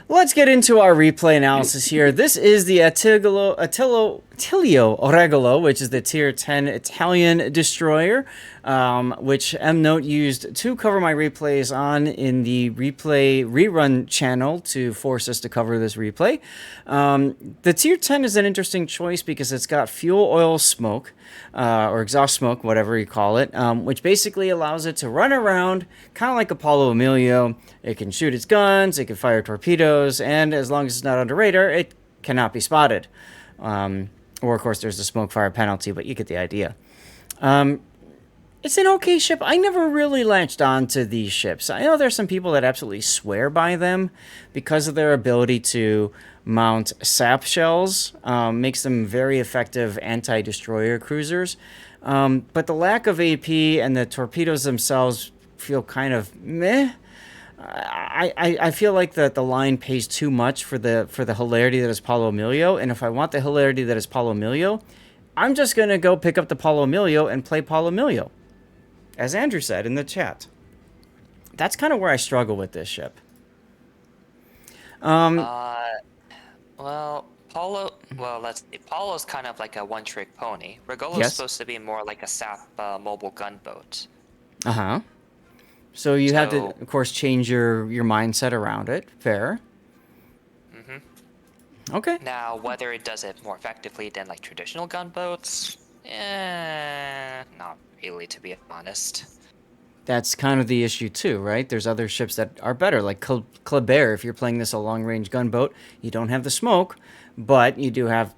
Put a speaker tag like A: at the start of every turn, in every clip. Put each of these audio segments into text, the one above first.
A: Let's get into our replay analysis here. This is the Attilio Regolo, which is the Tier 10 Italian destroyer, which mknote used to cover my replays on in the replay rerun channel to force us to cover this replay. The Tier 10 is an interesting choice because it's got fuel oil smoke, or exhaust smoke, whatever you call it, which basically allows it to run around, kind of like Apollo Emilio. It can shoot its guns, it can fire torpedoes, and as long as it's not under radar, it cannot be spotted. Or, of course, there's the smoke fire penalty, but you get the idea. It's an okay ship. I never really latched on to these ships. I know there's some people that absolutely swear by them because of their ability to mount sap shells. Makes them very effective anti-destroyer cruisers. But the lack of AP and the torpedoes themselves feel kind of meh. I feel like that the line pays too much for the hilarity that is Paulo Emilio, and if I want the hilarity that is Paulo Emilio, I'm just gonna go pick up the Paulo Emilio and play Paulo Emilio, as Andrew said in the chat. That's kind of where I struggle with this ship.
B: Well, let's see. Paulo's kind of like a one-trick pony. Regolo's
A: Yes.
B: supposed to be more like a SAP mobile gunboat.
A: Uh-huh. So you have to, of course, change your mindset around it. Fair. Okay.
B: Now, whether it does it more effectively than like traditional gunboats, not really, to be honest.
A: That's kind of the issue too, right? There's other ships that are better, like Kleber. If you're playing this a long-range gunboat, you don't have the smoke, but you do have,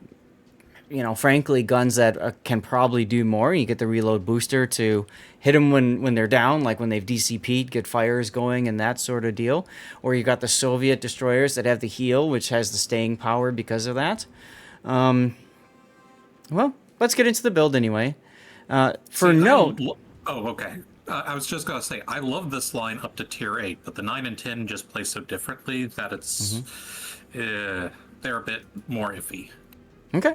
A: frankly, guns that can probably do more. You get the reload booster to hit them when they're down, like when they've DCP'd, get fires going and that sort of deal. Or you got the Soviet destroyers that have the heal, which has the staying power because of that. Well, let's get into the build anyway.
C: Okay. I was just going to say, I love this line up to tier 8, but the 9 and 10 just play so differently that it's they're a bit more iffy.
A: Okay.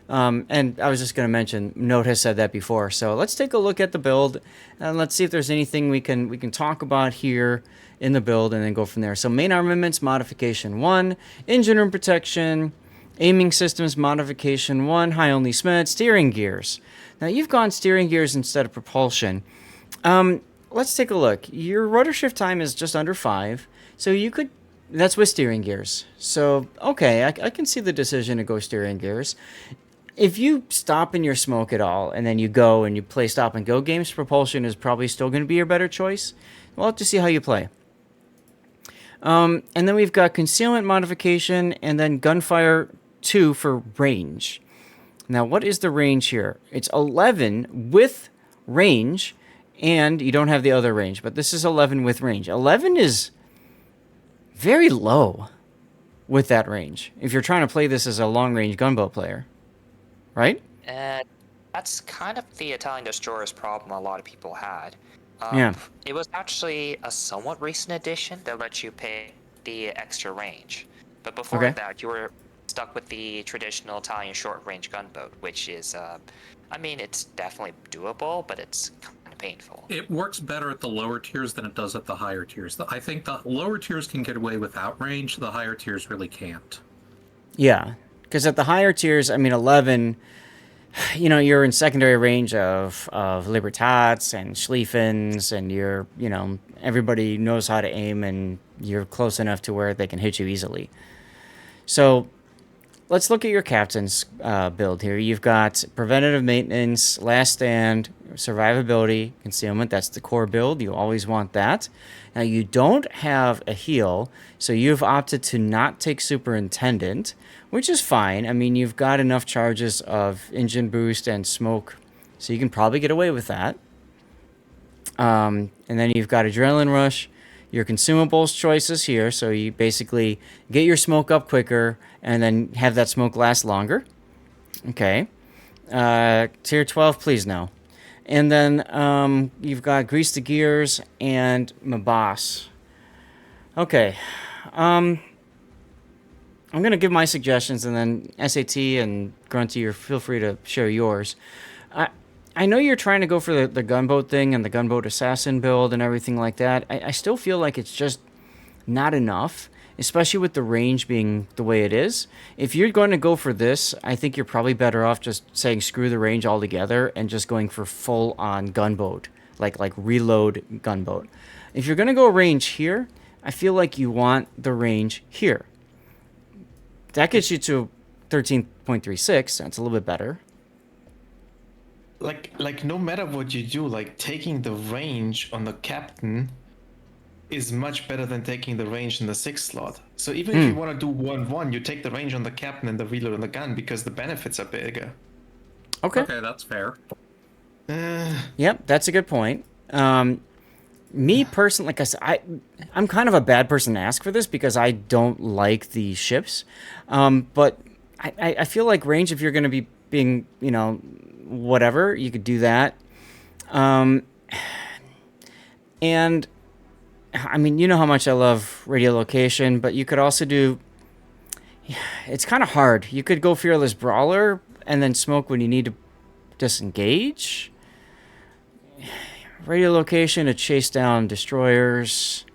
A: And I was just going to mention, Note has said that before. So let's take a look at the build, and let's see if there's anything we can talk about here in the build, and then go from there. So main armaments, modification 1, engine room protection, aiming systems, modification 1, high only SMED, steering gears. Now you've gone steering gears instead of propulsion. Let's take a look. Your rudder shift time is just under 5, so you could... That's with steering gears. So, okay, I can see the decision to go steering gears. If you stop in your smoke at all, and then you go and you play stop and go games, propulsion is probably still going to be your better choice. We'll have to see how you play. And then we've got concealment modification, and then gunfire 2 for range. Now, what is the range here? It's 11 with range, and you don't have the other range, but this is 11 with range. 11 is very low with that range, if you're trying to play this as a long-range gunboat player, right?
B: That's kind of the Italian destroyer's problem a lot of people had.
A: Yeah.
B: It was actually a somewhat recent addition that let you pay the extra range. But before that, you were stuck with the traditional Italian short-range gunboat, which is, it's definitely doable, but it's kind of painful.
C: It works better at the lower tiers than it does at the higher tiers. I think the lower tiers can get away without range, the higher tiers really can't.
A: Yeah, because at the higher tiers, 11, you're in secondary range of Libertats and Schlieffens, and you're, everybody knows how to aim, and you're close enough to where they can hit you easily. So let's look at your captain's build here. You've got preventative maintenance, last stand, survivability, concealment. That's the core build. You always want that. Now, you don't have a heal, so you've opted to not take superintendent, which is fine. You've got enough charges of engine boost and smoke, so you can probably get away with that. And then you've got adrenaline rush, your consumables choices here, so you basically get your smoke up quicker and then have that smoke last longer. Okay. Tier 12, please no. And then you've got grease the gears and Mabas. Okay. I'm going to give my suggestions, and then SAT and Grunty, feel free to share yours. I know you're trying to go for the gunboat thing and the gunboat assassin build and everything like that. I still feel like it's just not enough, especially with the range being the way it is. If you're going to go for this, I think you're probably better off just saying screw the range altogether and just going for full on gunboat, like reload gunboat. If you're going to go range here, I feel like you want the range here. That gets you to 13.36. That's a little bit better.
D: Like no matter what you do, like taking the range on the captain is much better than taking the range in the 6th slot. So even if you want to do 1-1, you take the range on the captain and the reload on the gun because the benefits are bigger.
A: Okay.
C: Okay, that's fair.
A: Yep, that's a good point. Me personally, like I said, I'm kind of a bad person to ask for this because I don't like the ships. But I feel like range, if you're going to be being, whatever, you could do that. And I mean, you know how much I love radiolocation, but you could also do. It's kind of hard. You could go fearless brawler and then smoke when you need to disengage. Radiolocation to chase down destroyers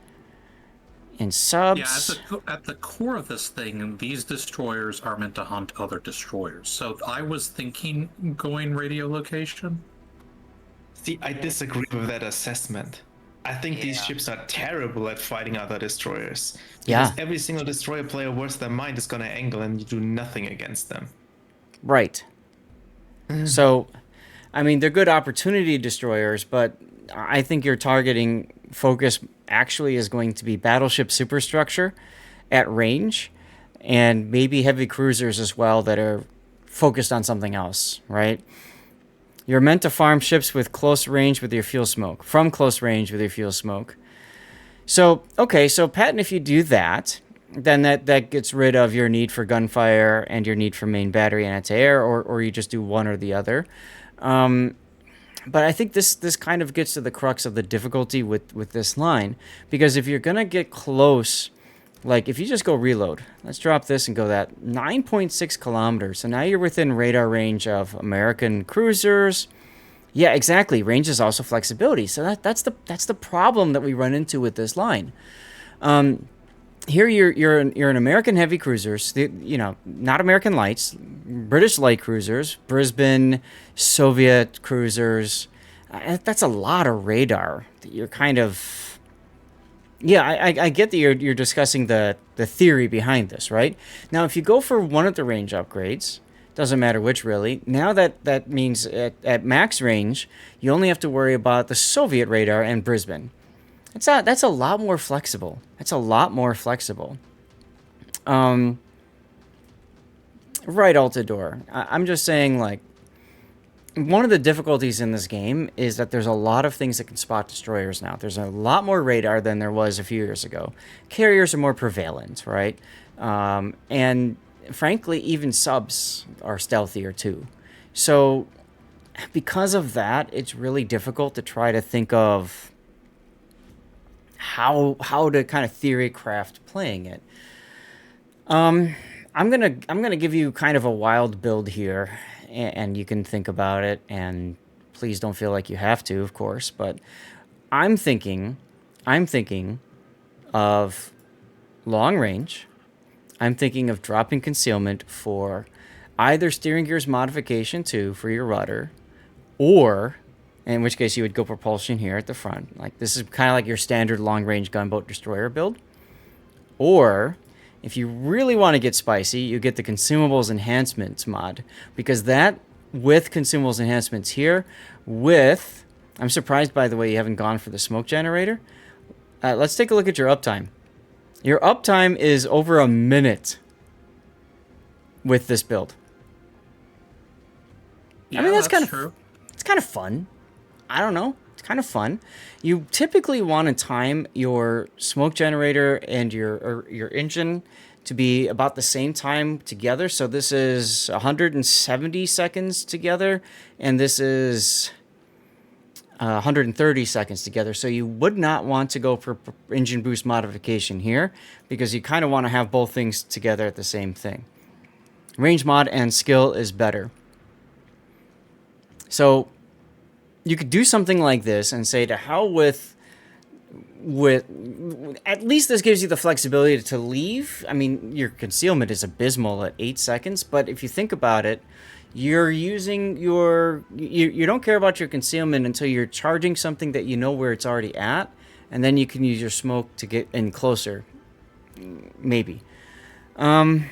A: and subs.
C: Yeah, at the core of this thing, these destroyers are meant to hunt other destroyers. So I was thinking going radiolocation.
D: See, I disagree with that assessment. I think these ships are terrible at fighting other destroyers.
A: Yeah.
D: Because every single destroyer player worth their mind is going to angle and you do nothing against them.
A: Right. So, I mean, they're good opportunity destroyers, but I think your targeting focus actually is going to be battleship superstructure at range and maybe heavy cruisers as well that are focused on something else, right? You're meant to farm ships with close range with your fuel smoke, from close range with your fuel smoke. So, okay, so Patton, if you do that, then that gets rid of your need for gunfire and your need for main battery and anti-air, or you just do one or the other. But I think this kind of gets to the crux of the difficulty with this line, because if you're going to get close, like if you just go reload, let's drop this and go that 9.6 kilometers. So now you're within radar range of American cruisers. Yeah, exactly. Range is also flexibility. So that's the problem that we run into with this line. Here you're an American heavy cruisers, not American lights, British light cruisers, Brisbane, Soviet cruisers. That's a lot of radar. You're kind of, I get that you're discussing the theory behind this, right? Now, if you go for one of the range upgrades, doesn't matter which really. Now that means at max range, you only have to worry about the Soviet radar and Brisbane. That's a lot more flexible. That's a lot more flexible. Right, Altador. I'm just saying, like, one of the difficulties in this game is that there's a lot of things that can spot destroyers now. There's a lot more radar than there was a few years ago. Carriers are more prevalent, right? And frankly, even subs are stealthier too. So because of that, it's really difficult to try to think of how to kind of theory craft playing it. I'm gonna give you kind of a wild build here, and you can think about it, and please don't feel like you have to, of course, but I'm thinking of long range. I'm thinking of dropping concealment for either steering gears modification 2 for your rudder, or in which case you would go propulsion here at the front. Like, this is kind of like your standard long-range gunboat destroyer build. Or if you really want to get spicy, you get the consumables enhancements mod, because that, with consumables enhancements here, I'm surprised by the way you haven't gone for the smoke generator. Let's take a look at your uptime. Your uptime is over a minute with this build.
C: Yeah,
A: I mean, that's
C: true.
A: It's kind of fun. I don't know. It's kind of fun. You typically want to time your smoke generator and your engine to be about the same time together. So this is 170 seconds together, and this is 130 seconds together. So you would not want to go for engine boost modification here, because you kind of want to have both things together at the same thing. Range mod and skill is better. So you could do something like this and say, to hell with with at least this gives you the flexibility to leave. I mean, your concealment is abysmal at 8 seconds, but if you think about it, you're using you don't care about your concealment until you're charging something that you know where it's already at, and then you can use your smoke to get in closer. Maybe. I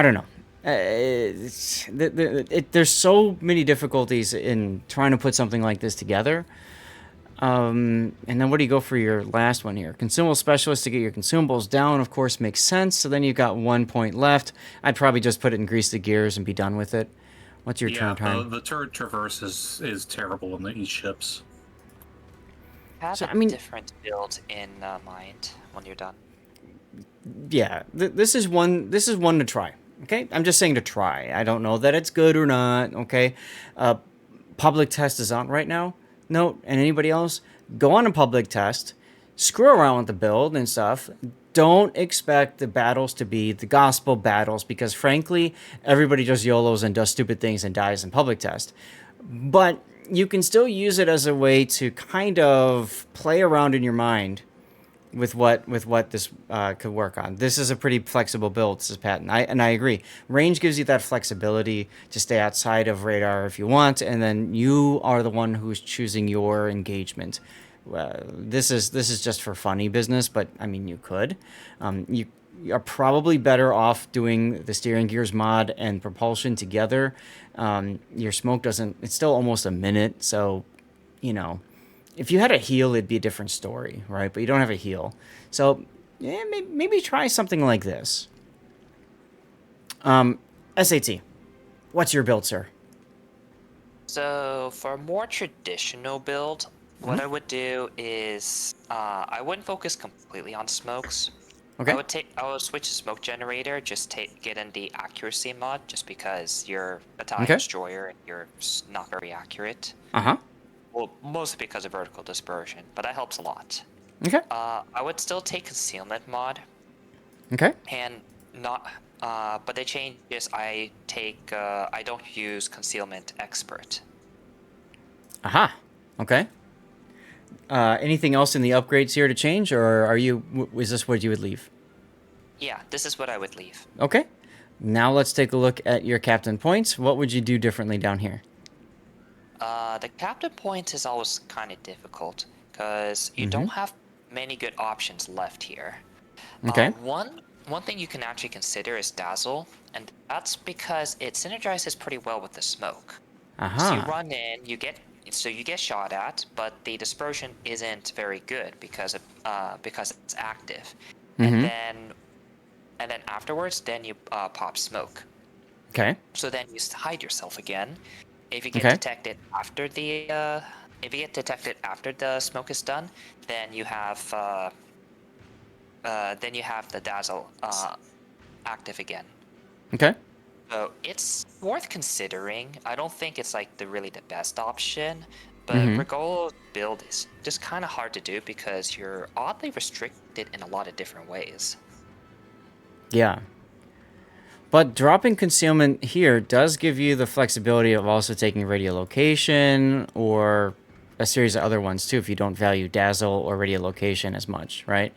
A: don't know. There's so many difficulties in trying to put something like this together. And then what do you go for your last one here? Consumable specialist to get your consumables down, of course, makes sense. So then you've got 1 point left. I'd probably just put it in grease the gears and be done with it. What's your turn time?
C: The turret traverse is terrible in these ships.
B: Have
A: So,
B: a
A: I mean-
B: different build in mind when you're done.
A: Yeah, this is one to try. Okay, I'm just saying to try. I don't know that it's good or not. Okay, public test is on right now. Note, and anybody else, go on a public test, screw around with the build and stuff. Don't expect the battles to be the gospel battles because, frankly, everybody just YOLOs and does stupid things and dies in public test. But you can still use it as a way to kind of play around in your mind with what this could work on. This is a pretty flexible build, says Patton. I agree. Range gives you that flexibility to stay outside of radar if you want, and then you are the one who's choosing your engagement. This is just for funny business, but I mean you could. You are probably better off doing the steering gears mod and propulsion together. Your smoke doesn't. It's still almost a minute, so you know. If you had a heal, it'd be a different story, right? But you don't have a heal. So, yeah, maybe try something like this. SAT, what's your build, sir?
B: So for a more traditional build, what I would do is I wouldn't focus completely on smokes.
A: Okay.
B: I would switch to smoke generator. Just get in the accuracy mod, just because you're a TIE
A: Okay.
B: destroyer and you're not very accurate.
A: Uh-huh.
B: Well, mostly because of vertical dispersion, but that helps a lot.
A: Okay.
B: I would still take concealment mod,
A: Okay.
B: and not. But the change is I don't use concealment expert.
A: Aha. Okay. Anything else in the upgrades here to change, or is this what you would leave?
B: Yeah, this is what I would leave.
A: Okay. Now let's take a look at your captain points. What would you do differently down here?
B: The captain point is always kind of difficult because you don't have many good options left here.
A: Okay.
B: One thing you can actually consider is dazzle, and that's because it synergizes pretty well with the smoke.
A: Aha.
B: So you run in, you get shot at, but the dispersion isn't very good because it's active. And then afterwards, then you pop smoke.
A: Okay.
B: So then you hide yourself again. If you get
A: Okay.
B: detected after the smoke is done, then you have the dazzle active again.
A: Okay.
B: So it's worth considering. I don't think it's like really the best option, but Regolo's build is just kind of hard to do because you're oddly restricted in a lot of different ways.
A: Yeah. But dropping concealment here does give you the flexibility of also taking radiolocation or a series of other ones too if you don't value dazzle or radiolocation as much, right?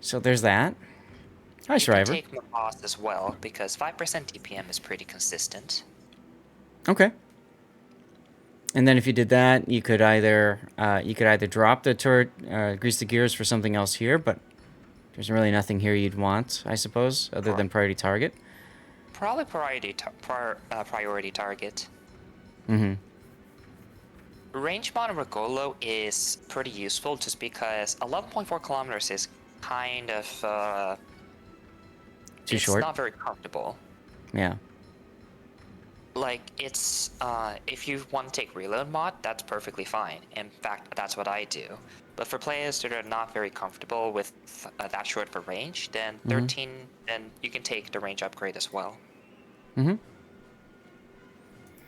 A: So there's that. Hi,
B: You can
A: Shriver.
B: take Mabas as well because 5% DPM is pretty consistent.
A: Okay. And then if you did that, you could either drop the turret, grease the gears for something else here, but there's really nothing here you'd want, I suppose, other than priority target.
B: Probably priority target.
A: Mm-hmm.
B: Range mod on Regolo is pretty useful just because 11.4 kilometers is kind of
A: Too
B: it's
A: short?
B: not very comfortable.
A: Yeah.
B: Like it's if you want to take reload mod, that's perfectly fine. In fact, that's what I do. But for players that are not very comfortable with that short of a range, then 13, then you can take the range upgrade as well.
A: Mm-hmm.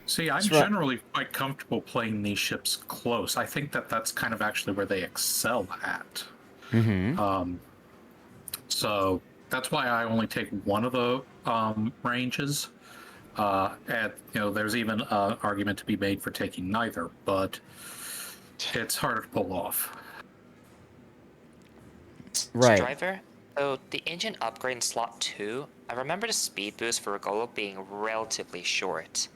C: See, I'm
A: That's right.
C: generally quite comfortable playing these ships close. I think that's kind of actually where they excel at.
A: Mm-hmm.
C: So that's why I only take one of the ranges. And there's even an argument to be made for taking neither. But It's harder to pull off.
A: Right.
B: Driver. So the engine upgrade in slot 2, I remember the speed boost for Regolo being relatively short.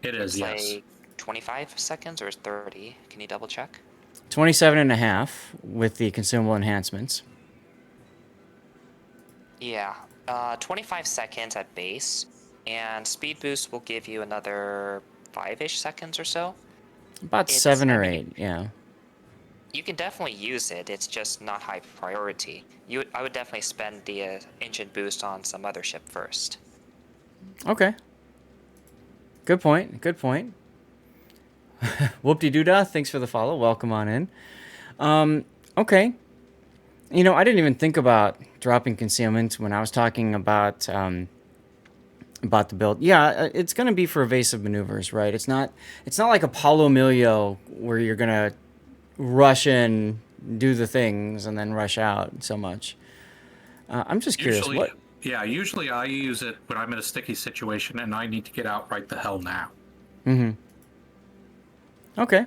C: It is,
B: It's
C: yes.
B: like 25 seconds or 30. Can you double check?
A: 27.5 with the consumable enhancements.
B: Yeah, 25 seconds at base, and speed boost will give you another 5-ish seconds or so.
A: About
B: It's,
A: 7
B: I
A: or
B: mean,
A: 8, yeah.
B: You can definitely use it. It's just not high priority. I would definitely spend the engine boost on some other ship first.
A: Okay. Good point. Good point. Whoop-de-doo-dah. Thanks for the follow. Welcome on in. Okay. You know, I didn't even think about dropping concealment when I was talking about the build. Yeah, it's going to be for evasive maneuvers, right? It's not like Apollo Milio where you're going to rush in, do the things, and then rush out so much. I'm just curious.
C: Usually,
A: What?
C: yeah, usually I use it when I'm in a sticky situation and I need to get out right the hell now.
A: Mm-hmm. Okay.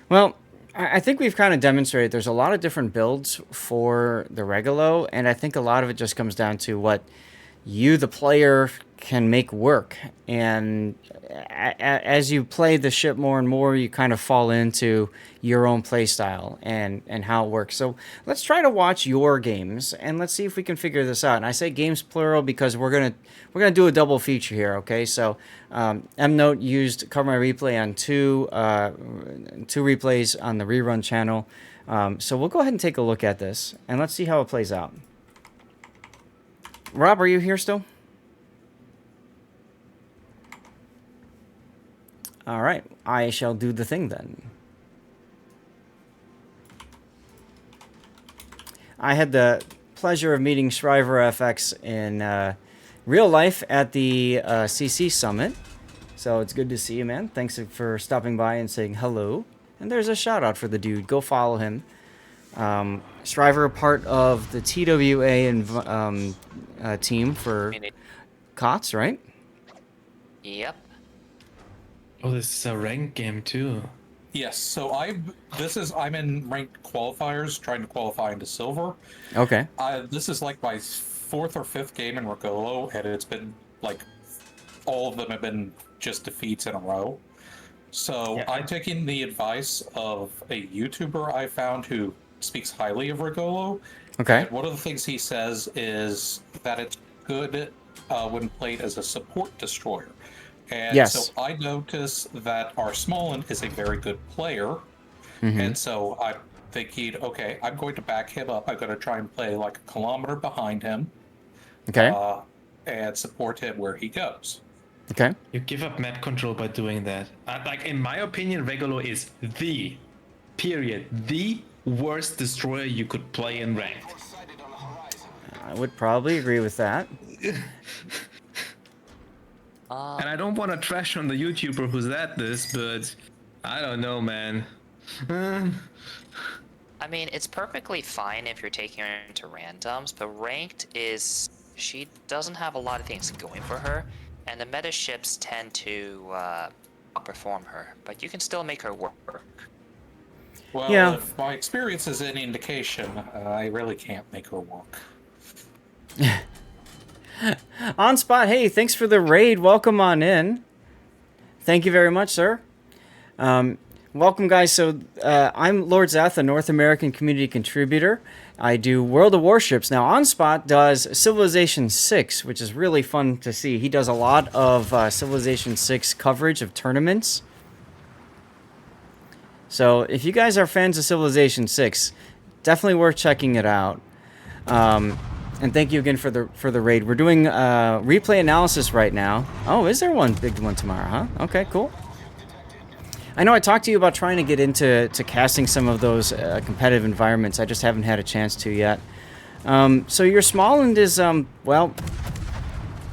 A: Well, I think we've kind of demonstrated there's a lot of different builds for the Regolo, and I think a lot of it just comes down to what you, the player, can make work. And as you play the ship more and more, you kind of fall into your own play style and how it works. So let's try to watch your games and let's see if we can figure this out. And I say games plural because we're gonna do a double feature here. Okay, so mknote used Cover My Replay on two replays on the rerun channel. So we'll go ahead and take a look at this and let's see how it plays out. Rob, are you here still? All right, I shall do the thing then. I had the pleasure of meeting Shriver FX in real life at the CC Summit. So it's good to see you, man. Thanks for stopping by and saying hello. And there's a shout out for the dude. Go follow him. Shriver, part of the TWA and team for COTS, right?
B: Yep.
D: Oh, this is a rank game too.
C: Yes, so I'm in ranked qualifiers, trying to qualify into silver.
A: Okay.
C: This is like my 4th or 5th game in Regolo, and it's been like all of them have been just defeats in a row. So
D: Yeah.
C: I'm taking the advice of a YouTuber I found who speaks highly of Regolo.
A: Okay.
C: And one of the things he says is that it's good when played as a support destroyer. And
A: Yes.
C: so I notice that our Smolin is a very good player.
A: Mm-hmm.
C: And so I'm thinking, okay, I'm going to back him up. I'm going to try and play like a kilometer behind him.
A: Okay.
C: And support him where he goes.
A: Okay.
D: You give up map control by doing that. Like, in my opinion, Regolo is the worst destroyer you could play in ranked.
A: I would probably agree with that.
D: And I don't want to trash on the YouTuber who's at this, but I don't know, man.
B: I mean, it's perfectly fine if you're taking her into randoms, but ranked is... She doesn't have a lot of things going for her, and the meta ships tend to outperform her, but you can still make her work.
C: Well,
A: Yeah.
C: if my experience is any indication, I really can't make her work.
A: On spot, hey, thanks for the raid. Welcome on in. Thank you very much, sir. Welcome, guys. So I'm Lord Zath, a North American community contributor. I do World of Warships. Now, On Spot does Civilization 6, which is really fun to see. He does a lot of Civilization 6 coverage of tournaments. So if you guys are fans of Civilization 6, definitely worth checking it out. And thank you again for the raid. We're doing replay analysis right now. Oh, is there one big one tomorrow, huh? Okay, cool. I know I talked to you about trying to get into casting some of those competitive environments. I just haven't had a chance to yet. So your Smallland is, well...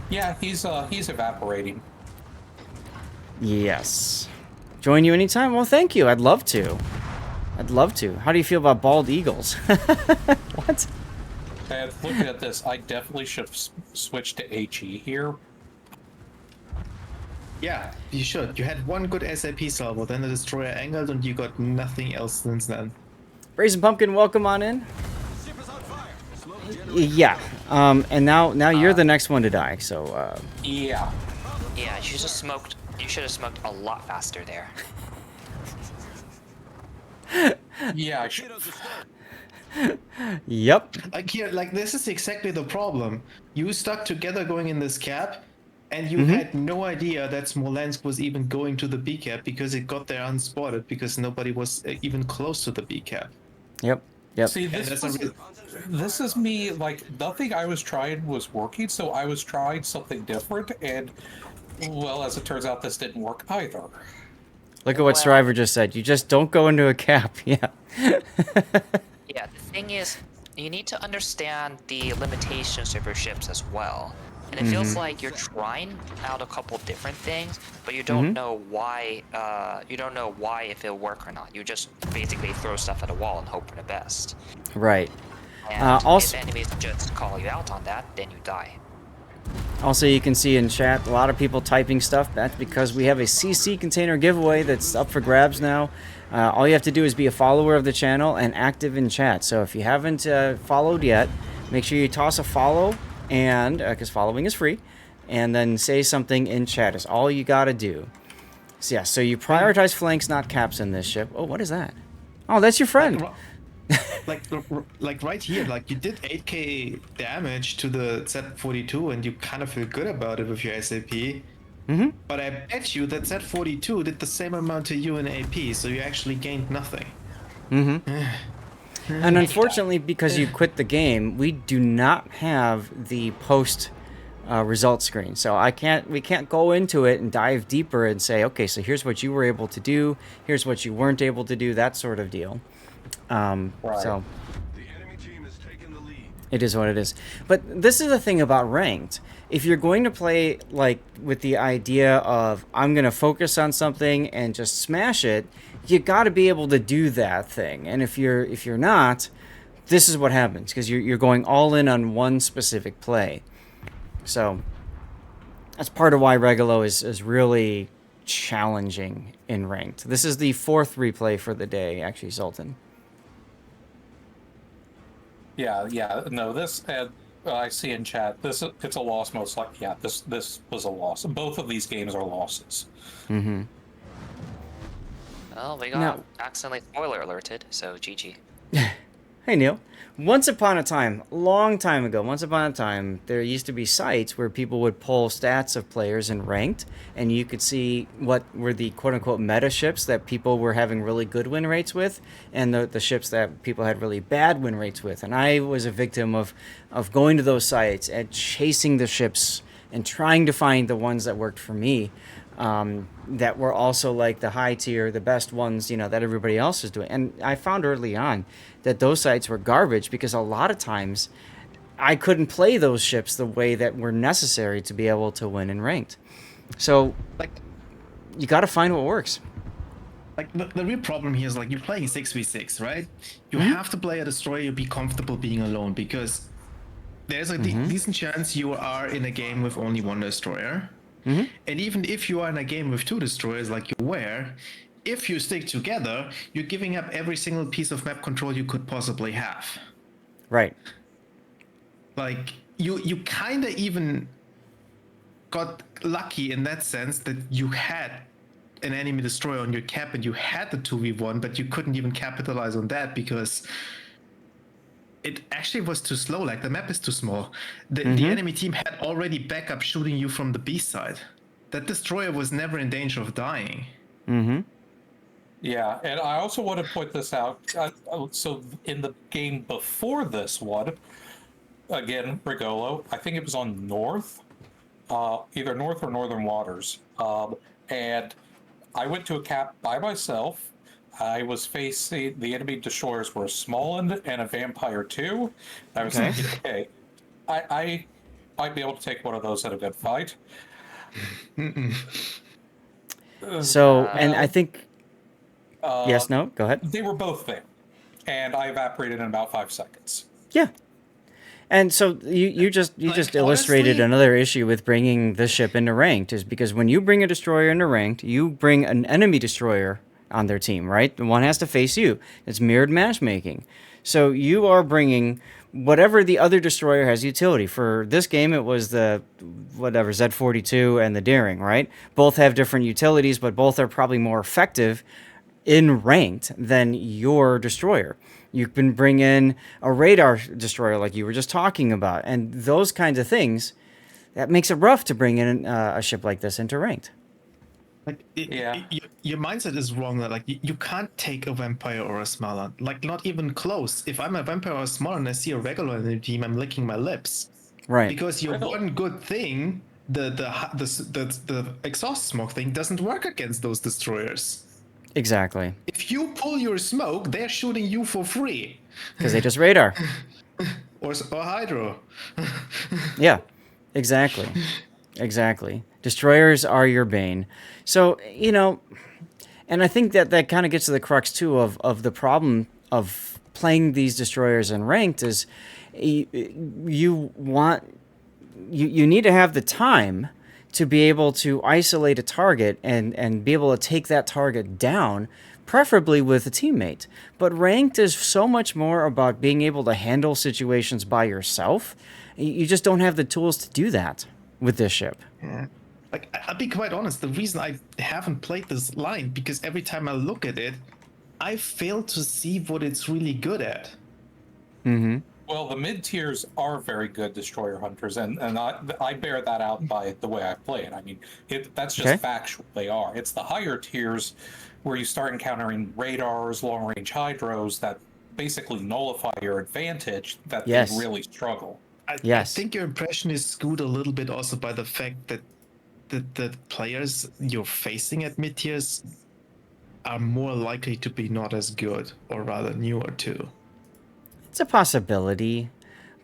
C: Yeah, he's evaporating.
A: Yes. Join you anytime? Well, thank you. I'd love to. I'd love to. How do you feel about bald eagles? What?
C: And looking at this, I definitely should have switched to HE here.
D: Yeah, you should. You had one good SAP salvo, then the destroyer angled, and you got nothing else since then.
A: Brazen Pumpkin, welcome on in. Yeah. And now you're the next one to die. So.
E: Yeah.
B: Yeah, you should have smoked. You should have smoked a lot faster there.
E: Yeah.
A: Yep.
D: Like here, like this is exactly the problem. You stuck together going in this cap, and you had no idea that Smolensk was even going to the B cap because it got there unspotted because nobody was even close to the B cap.
A: Yep. Yep.
E: See, this is me, like, nothing I was trying was working, so I was trying something different, and, well, as it turns out, this didn't work either.
A: Look at what Striver just said. You just don't go into a cap. Yeah.
B: Yeah, the thing is, you need to understand the limitations of your ships as well. And it feels like you're trying out a couple different things, but you don't know why. You don't know why if it'll work or not. You just basically throw stuff at a wall and hope for the best.
A: Right.
B: And
A: Also,
B: if enemies just call you out on that, then you die.
A: Also, you can see in chat a lot of people typing stuff. That's because we have a CC container giveaway that's up for grabs now. All you have to do is be a follower of the channel and active in chat. So if you haven't followed yet, make sure you toss a follow, and because following is free, and then say something in chat is all you got to do. So yeah, so you prioritize flanks, not caps in this ship. Oh, what is that? Oh, that's your friend.
D: Like right here, like you did 8k damage to the Z42 and you kind of feel good about it with your SAP. But I bet you that Z42 did the same amount to you in AP, so you actually gained nothing.
A: And unfortunately, because you quit the game, we do not have the post result screen. So we can't go into it and dive deeper and say, okay, so here's what you were able to do, here's what you weren't able to do, that sort of deal. So it is what it is. But this is the thing about ranked. If you're going to play like with the idea of I'm going to focus on something and just smash it, you got to be able to do that thing. And if you're not, this is what happens because you're going all in on one specific play. So that's part of why Regolo is really challenging in ranked. This is the 4th replay for the day, actually, Sultan.
E: Yeah, no, this, I see in chat, it's a loss most likely. Yeah, this was a loss. Both of these games are losses.
B: Well, we got accidentally spoiler alerted, so GG.
A: Hey, Neil. Once upon a time, long time ago, there used to be sites where people would pull stats of players in ranked, and you could see what were the quote-unquote meta ships that people were having really good win rates with, and the ships that people had really bad win rates with. And I was a victim of going to those sites and chasing the ships and trying to find the ones that worked for me. That were also like the high tier, the best ones, that everybody else is doing. And I found early on that those sites were garbage because a lot of times I couldn't play those ships the way that were necessary to be able to win in ranked. So, like, you got to find what works.
D: Like, the real problem here is, like, you're playing 6v6, right? You have to play a destroyer you be comfortable being alone because there's a decent chance you are in a game with only one destroyer. And even if you are in a game with 2 destroyers like you were, if you stick together, you're giving up every single piece of map control you could possibly have.
A: Right.
D: Like, you kind of even got lucky in that sense that you had an enemy destroyer on your cap and you had the 2v1, but you couldn't even capitalize on that because it actually was too slow. Like, the map is too small. The enemy team had already backup shooting you from the B side. That destroyer was never in danger of dying.
E: Yeah, and I also want to point this out. So in the game before this one, again, Regolo, I think it was on North, either North or Northern Waters. And I went to a cap by myself. I was facing, the enemy destroyers were a Smolensk and a Vampire 2. I was thinking, okay, I might be able to take one of those at a good fight.
A: So, and I think... yes, no, go ahead.
E: They were both there, and I evaporated in about 5 seconds.
A: Yeah. And so you just illustrated
D: honestly,
A: another issue with bringing the ship into ranked, is because when you bring a destroyer into ranked, you bring an enemy destroyer on their team, right? The one has to face you. It's mirrored matchmaking. So you are bringing whatever the other destroyer has utility. For this game, it was the whatever Z42 and the Daring, right? Both have different utilities, but both are probably more effective in ranked than your destroyer. You can bring in a radar destroyer like you were just talking about, and those kinds of things. That makes it rough to bring in a ship like this into ranked.
D: Like,
E: Yeah.
D: your mindset is wrong. That like you can't take a vampire or a smaller, like not even close. If I'm a vampire or a smaller and I see a regular in the team, I'm licking my lips.
A: Right.
D: Because your
E: Really?
D: one good thing, the exhaust smoke thing, doesn't work against those destroyers.
A: Exactly.
D: If you pull your smoke, they're shooting you for free,
A: Because they just radar.
D: or hydro.
A: Yeah. Exactly. Exactly. Destroyers are your bane. So, and I think that kind of gets to the crux too of the problem of playing these destroyers in ranked is you need to have the time to be able to isolate a target and be able to take that target down, preferably with a teammate. But ranked is so much more about being able to handle situations by yourself. You just don't have the tools to do that with this ship.
D: Yeah. Like, I'll be quite honest, the reason I haven't played this line, because every time I look at it, I fail to see what it's really good at.
E: Well, the mid tiers are very good destroyer hunters, and I bear that out by the way I play it. I mean, that's just
A: Okay.
E: factual. They are. It's the higher tiers where you start encountering radars, long range hydros that basically nullify your advantage that
A: Yes.
E: they really struggle.
D: I
A: Yes.
D: think your impression is skewed a little bit also by the fact that the players you're facing at mid tiers are more likely to be not as good, or rather newer too.
A: It's a possibility,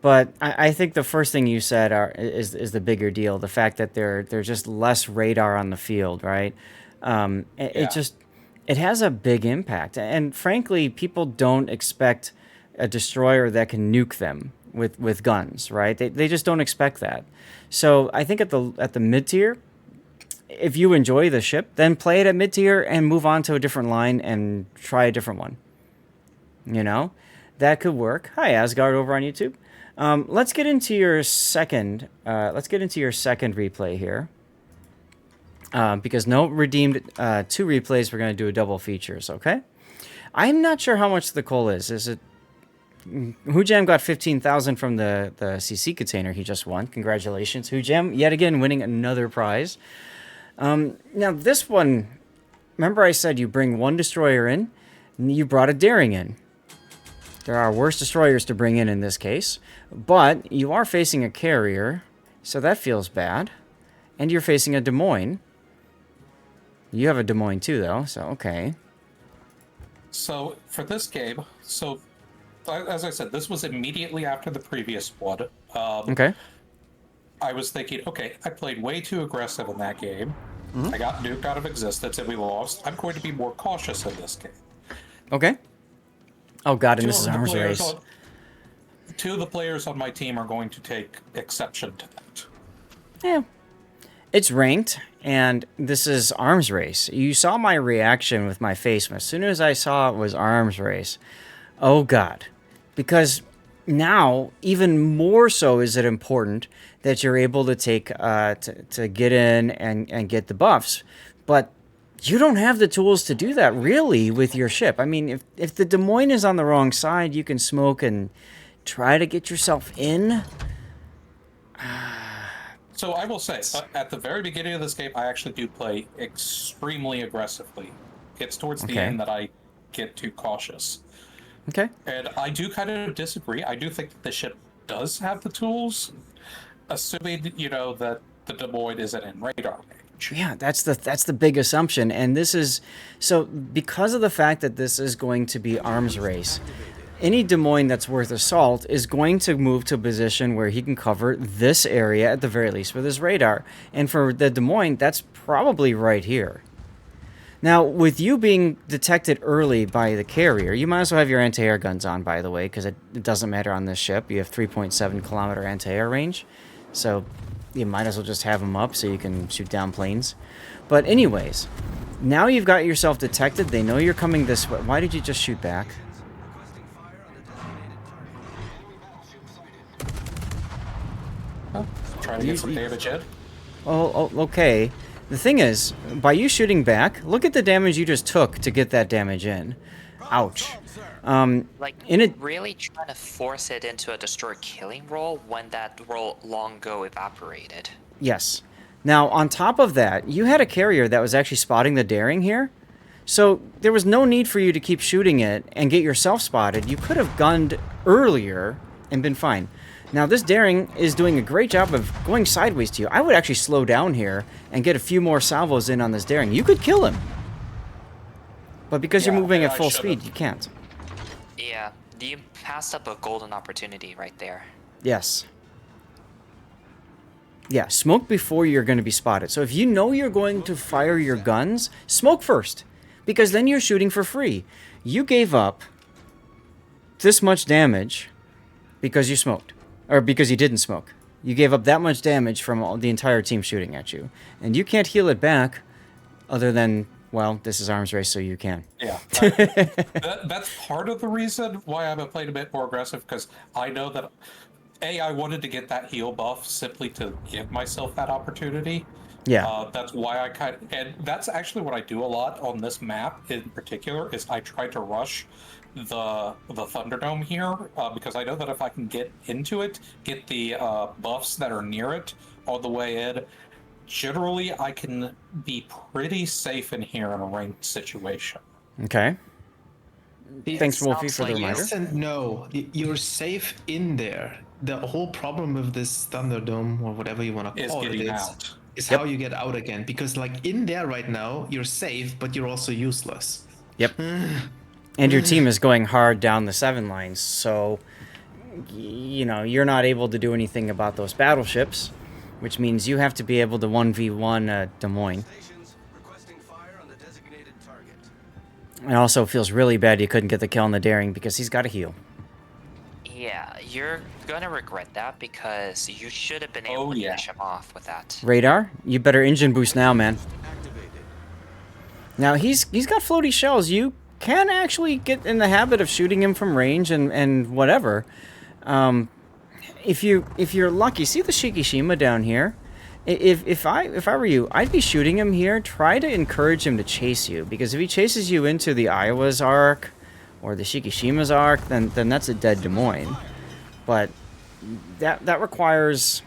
A: but I think the first thing you said is the bigger deal. The fact that there's just less radar on the field, right?
E: Yeah.
A: It has a big impact, and frankly, people don't expect a destroyer that can nuke them with guns, right? They just don't expect that. So I think at the mid tier, if you enjoy the ship, then play it at mid tier and move on to a different line and try a different one. That could work. Hi, Asgard over on YouTube. Let's get into your second. Let's get into your second replay here. Because no redeemed 2 replays, we're going to do a double features. Okay. I'm not sure how much the coal is. Is it? Hujam got 15,000 from the CC container he just won. Congratulations, Hujam! Yet again, winning another prize. Now this one, remember I said you bring one destroyer in, and you brought a Daring in. There are worse destroyers to bring in this case, but you are facing a carrier, so that feels bad. And you're facing a Des Moines. You have a Des Moines too, though, so okay.
E: So for this game, as I said, this was immediately after the previous one.
A: Okay.
E: I was thinking, okay, I played way too aggressive in that game. I got nuked out of existence and we lost. I'm going to be more cautious in this game.
A: Okay. Oh god, and this is arms race.
E: Two of the players on my team are going to take exception to that.
A: Yeah. It's ranked, and this is arms race. You saw my reaction with my face as soon as I saw it was arms race. Oh god. Because now, even more so is it important that you're able to take to get in and get the buffs. But you don't have the tools to do that, really, with your ship. I mean, if the Des Moines is on the wrong side, you can smoke and try to get yourself in.
E: So I will say, at the very beginning of this game, I actually do play extremely aggressively. It's towards the end that I get too cautious.
A: Okay.
E: And I do kind of disagree. I do think that the ship does have the tools, assuming, that the Des Moines isn't in radar range.
A: Yeah, that's the big assumption. And this is, so because of the fact that this is going to be arms race, any Des Moines that's worth a salt is going to move to a position where he can cover this area at the very least with his radar. And for the Des Moines, that's probably right here. Now, with you being detected early by the carrier, you might as well have your anti-air guns on, by the way, because it doesn't matter on this ship. You have 3.7 kilometer anti-air range, so you might as well just have them up so you can shoot down planes. But anyways, now you've got yourself detected. They know you're coming this way. Why did you just shoot back?
E: Trying to get some damage in.
A: Oh, okay. The thing is, by you shooting back, look at the damage you just took to get that damage in. Ouch.
B: Like,
A: in it,
B: really trying to force it into a destroyer killing role when that role long ago evaporated.
A: yes. Now, on top of that, you had a carrier that was actually spotting the daring here. So there was no need for you to keep shooting it and get yourself spotted. You could have gunned earlier and been fine. Now, this daring is doing a great job of going sideways to you. I would actually slow down here and get a few more salvos in on this daring. You could kill him. But because you're moving at full speed, you can't.
B: Yeah, you passed up a golden opportunity right there.
A: Yes. Yeah, smoke before you're going to be spotted. So if you know you're going to fire your guns, smoke first. Because then you're shooting for free. You gave up this much damage because you smoked. Or because you didn't smoke. You gave up that much damage from the entire team shooting at you. And you can't heal it back other than, well, this is arms race, so you can.
E: Yeah. That's part of the reason why I've been playing a bit more aggressive, because I know that, I wanted to get that heal buff simply to give myself that opportunity.
A: Yeah.
E: That's why and that's actually what I do a lot on this map in particular, is I try to rush the Thunderdome here, because I know that if I can get into it, get the buffs that are near it all the way in, generally I can be pretty safe in here in a ranked situation.
A: Okay. Thanks, Wolfie, for the
B: like
A: reminder.
D: Yes and no. You're safe in there. The whole problem with this Thunderdome, or whatever you want to
E: Is
D: call it,
E: getting out.
D: is
A: Yep.
D: how you get out again. Because like in there right now, you're safe, but you're also useless.
A: Yep. And your team is going hard down the 7 lines, so you know, you're not able to do anything about those battleships, which means you have to be able to 1v1 Des Moines. It also feels really bad you couldn't get the kill on the daring because he's got a heal.
B: Yeah, you're gonna regret that because you should have been able to finish him off with that.
A: Radar, you better engine boost now, man. Now he's got floaty shells. You can actually get in the habit of shooting him from range and whatever. If you're lucky, see the Shikishima down here. If I were you, I'd be shooting him here. Try to encourage him to chase you, because if he chases you into the Iowa's arc or the Shikishima's arc, then that's a dead Des Moines. But that requires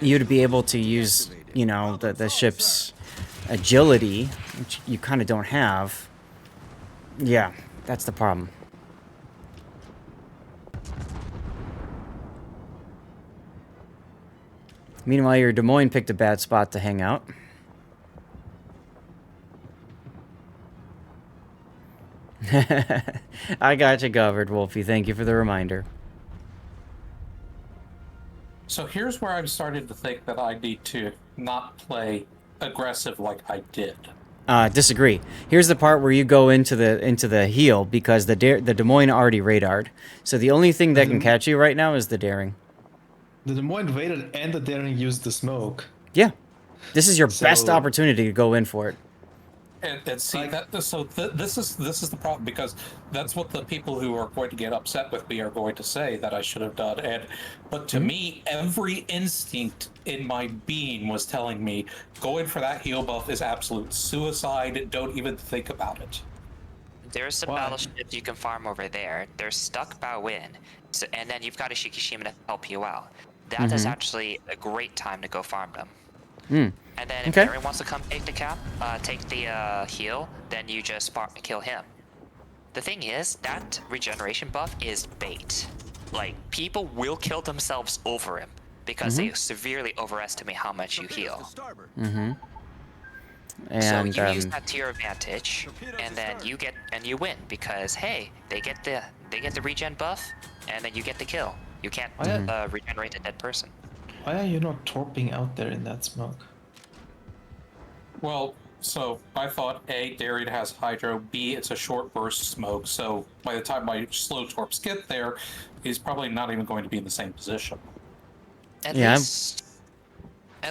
A: you to be able to use, you know, the ship's agility, which you kind of don't have. Yeah, that's the problem. Meanwhile, your Des Moines picked a bad spot to hang out. I got you covered, Wolfie. Thank you for the reminder.
E: So here's where I'm starting to think that I need to not play aggressive like I did.
A: Disagree. Here's the part where you go into the heel, because the Des Moines already radared. So the only thing that can catch you right now is the daring.
D: The Des Moines raided and the daring used the smoke.
A: Yeah. This is your best
D: So-
A: opportunity to go in for it.
E: And see this is the problem, because that's what the people who are going to get upset with me are going to say that I should have done. But to me, every instinct in my being was telling me going for that heal buff is absolute suicide. Don't even think about it.
B: There's some
D: Why?
B: battleships you can farm over there. They're stuck bow in, and then you've got a Shikishima to help you out. That is actually a great time to go farm them. And then if
A: Okay.
B: Darren wants to come take the cap, take the heal, then you just kill him. The thing is, that regeneration buff is bait. Like, people will kill themselves over him because they severely overestimate how much you heal.
A: And
B: So you use that to your advantage, and then you win because hey, they get the regen buff, and then you get the kill. You can't regenerate a dead person.
D: Why are you not torping out there in that smoke?
E: Well, So I thought A, Darien has hydro, B, it's a short burst smoke, so by the time my slow torps get there, he's probably not even going to be in the same position.
B: At
A: Yeah,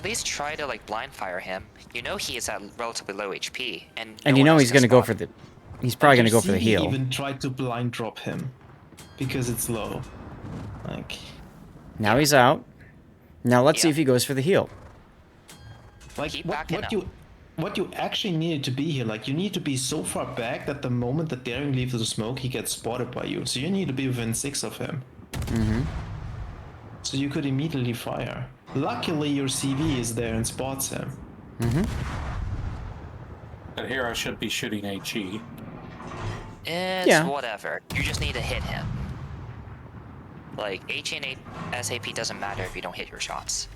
B: least try to like blind fire him. You know he is at relatively low HP, and
A: and
B: no
A: you
B: one
A: know
B: else
A: he's
B: can
A: gonna go
B: spot
A: for
B: him.
A: the. He's probably
D: Like,
A: gonna
D: your
A: go for the
D: CV
A: heal.
D: even tried to blind drop him because it's low. Like,
A: Now he's out. Now let's see
B: Yeah.
A: if he goes for the heal.
B: Keep backing up.
D: what you actually needed to be here, like you need to be so far back that the moment that Daring leaves the smoke, he gets spotted by you. So you need to be within 6 of him. So you could immediately fire. Luckily, your CV is there and spots him.
E: But here I should be shooting HE.
B: It's
A: Yeah.
B: whatever. You just need to hit him. Like, HE and SAP doesn't matter if you don't hit your shots.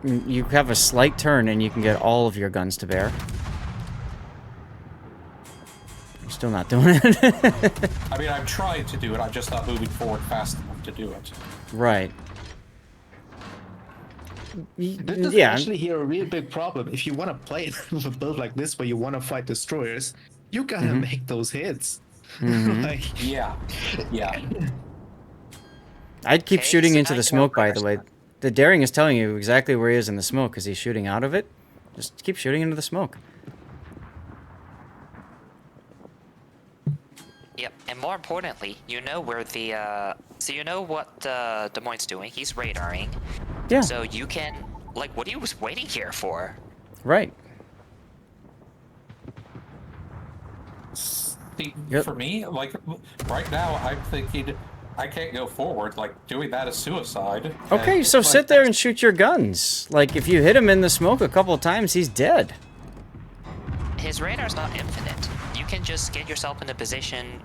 A: You have a slight turn and you can get all of your guns to bear. You're still not doing it.
E: I mean, I'm trying to do it, I'm just not moving forward fast enough to do it.
A: Right.
D: This is
A: Yeah.
D: actually here a real big problem. If you want to play it with a build like this where you want to fight destroyers, you gotta make those hits. Like,
E: Yeah. Yeah.
A: I'd keep
B: Okay,
A: shooting
B: so
A: into
B: now
A: the
B: you
A: smoke,
B: have
A: by the way.
B: first.
A: The Daring is telling you exactly where he is in the smoke because he's shooting out of it. Just keep shooting into the smoke.
B: Yep, and more importantly, you know where the, so you know what Des Moines doing. He's radaring.
A: Yeah,
B: So you can, like, what are you waiting here for?
A: right.
E: See,
A: Yep.
E: for me, like, right now, I'm thinking I can't go forward. Like, doing that is suicide.
A: Okay,
E: And,
A: so
E: like,
A: sit there and shoot your guns. Like, if you hit him in the smoke a couple of times, he's dead.
B: His radar's not infinite. You can just get yourself in a position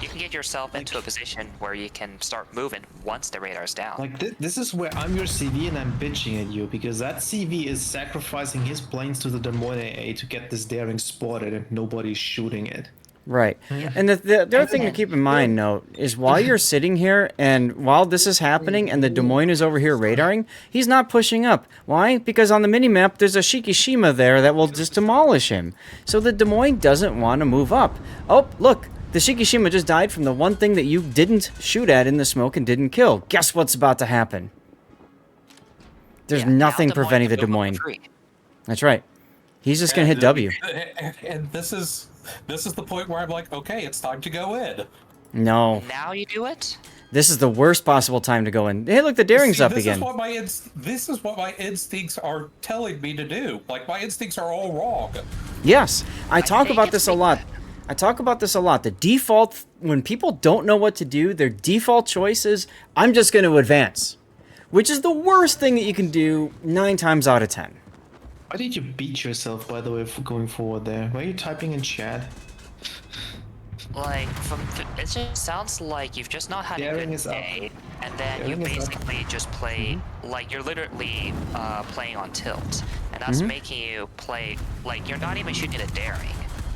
B: you can get yourself into a position where you can start moving once the radar's down.
D: like this is where I'm your CV and I'm bitching at you because that CV is sacrificing his planes to the Des Moines AA to get this Daring spotted and nobody's shooting it.
A: Right. And the other thing to keep in mind, note, is while you're sitting here and while this is happening and the Des Moines is over here radaring, he's not pushing up. Why? Because on the minimap, there's a Shikishima there that will just demolish him. So the Des Moines doesn't want to move up. Oh, look. The Shikishima just died from the one thing that you didn't shoot at in the smoke and didn't kill. Guess what's about to happen? There's
B: Yeah, now
A: nothing
B: Des Moines
A: preventing the
B: can
A: Des
B: go
A: Moines.
B: free.
A: That's right. He's just going to hit W.
E: And this is the point where I'm like, okay, it's time to go in.
A: No.
B: Now you do it?
A: This is the worst possible time to go in. Hey, look, the Daring's
E: See,
A: up
E: this
A: again.
E: this is what my instincts are telling me to do. Like, my instincts are all wrong.
A: Yes, I talk
B: think
A: about
B: it's
A: this a lot. I talk about this a lot. The default, when people don't know what to do, their default choice is, I'm just going to advance. Which is the worst thing that you can do 9 times out of 10.
D: Why did you beat yourself, by the way, for going forward there? Why are you typing in chat?
B: Like, it just sounds like you've just not had a
D: Daring
B: good
D: is up.
B: day, and then you
D: Daring is up.
B: basically just play, like, you're literally playing on tilt, and that's making you play, like, you're not even shooting a Daring.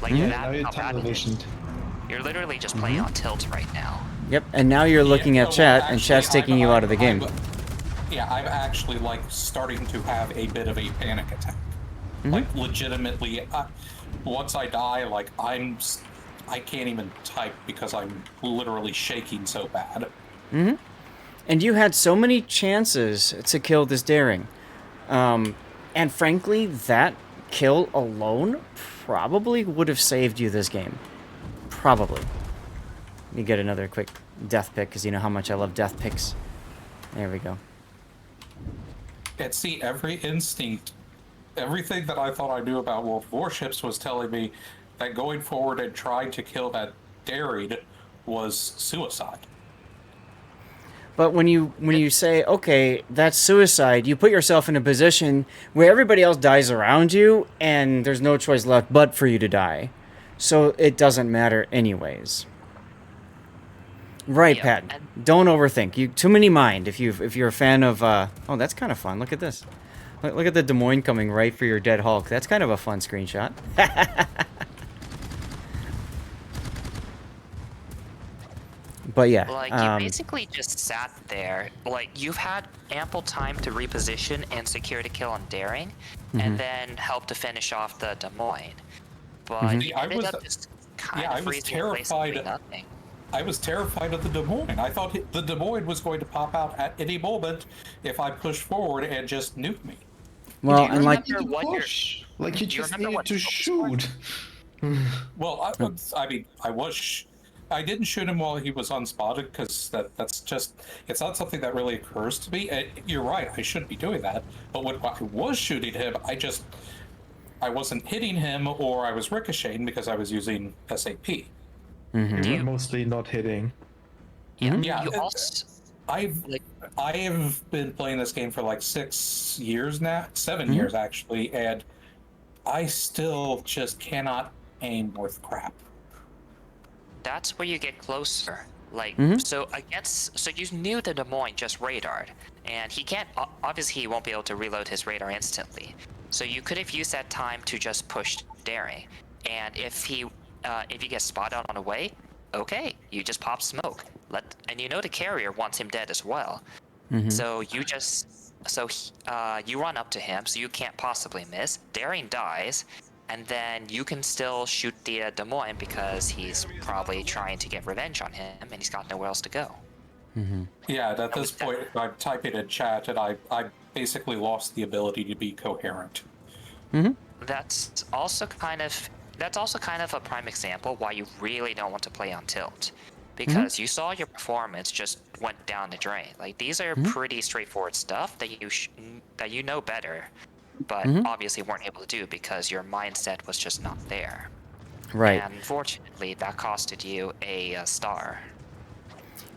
B: Like,
D: Yeah,
B: that,
D: now you're
B: how bad it is.
D: televisioned.
B: You're literally just playing on tilt right now.
A: Yep, and now you're looking at
E: well,
A: chat, and
E: actually,
A: chat's taking you out of the game.
E: Yeah, I'm actually, like, starting to have a bit of a panic attack. Like, legitimately, once I die, like, I can't even type because I'm literally shaking so bad.
A: And you had so many chances to kill this Daring. And frankly, that kill alone probably would have saved you this game. Probably. You get another quick death pick, because you know how much I love death picks. There we go.
E: And see, every instinct, everything that I thought I knew about World of Warships was telling me that going forward and trying to kill that Daring was suicide.
A: But when you say, okay, that's suicide, you put yourself in a position where everybody else dies around you, and there's no choice left but for you to die. So it doesn't matter anyways. Right,
B: Yeah,
A: Pat.
B: and-
A: Don't overthink. You too many mind. If you're a fan of, oh, that's kind of fun. Look at this. Look at the Des Moines coming right for your dead Hulk. That's kind of a fun screenshot. But yeah,
B: Like, you basically just sat there. Like, you've had ample time to reposition and secure the kill on Daring, and then help to finish off the Des Moines. But you
E: I
B: ended
E: was,
B: up just kind
E: yeah,
B: of
E: I was
B: freezing in place and doing
E: terrified.
B: nothing.
E: I was terrified of the Des Moines. I thought the Des Moines was going to pop out at any moment if I pushed forward and just nuke me.
A: well,
B: Do you
A: and like,
B: remember what your
D: Push. Like you
B: Do you
D: just
B: remember
D: needed
B: what
D: to
B: scope was
D: shoot.
E: Well, I mean, I didn't shoot him while he was unspotted because that's just, it's not something that really occurs to me. You're right, I shouldn't be doing that. But when I was shooting him, I wasn't hitting him, or I was ricocheting because I was using SAP.
D: You
B: Do
D: were
B: you?
D: mostly not hitting.
B: Yeah.
E: Yeah,
B: You also
E: I've
B: like.
E: I have been playing this game for like 6 years now, 7 years actually, and I still just cannot aim worth crap.
B: That's where you get closer. Like,
A: Mhm.
B: so you knew the Des Moines just radared, and he can't. Obviously, he won't be able to reload his radar instantly. So you could have used that time to just push Daring, and if you get spotted on the way, okay, you just pop smoke. And you know the carrier wants him dead as well. So you run up to him, so you can't possibly miss. Daring dies, and then you can still shoot the Des Moines because he's probably trying to get revenge on him, and he's got nowhere else to go.
E: Yeah, at this
B: with that-
E: point, I'm typing in chat, and I basically lost the ability to be coherent.
B: That's also kind of a prime example why you really don't want to play on tilt, because you saw your performance just went down the drain. Like, these are pretty straightforward stuff that you know better, but obviously weren't able to do because your mindset was just not there.
A: right.
B: And unfortunately, that costed you a star.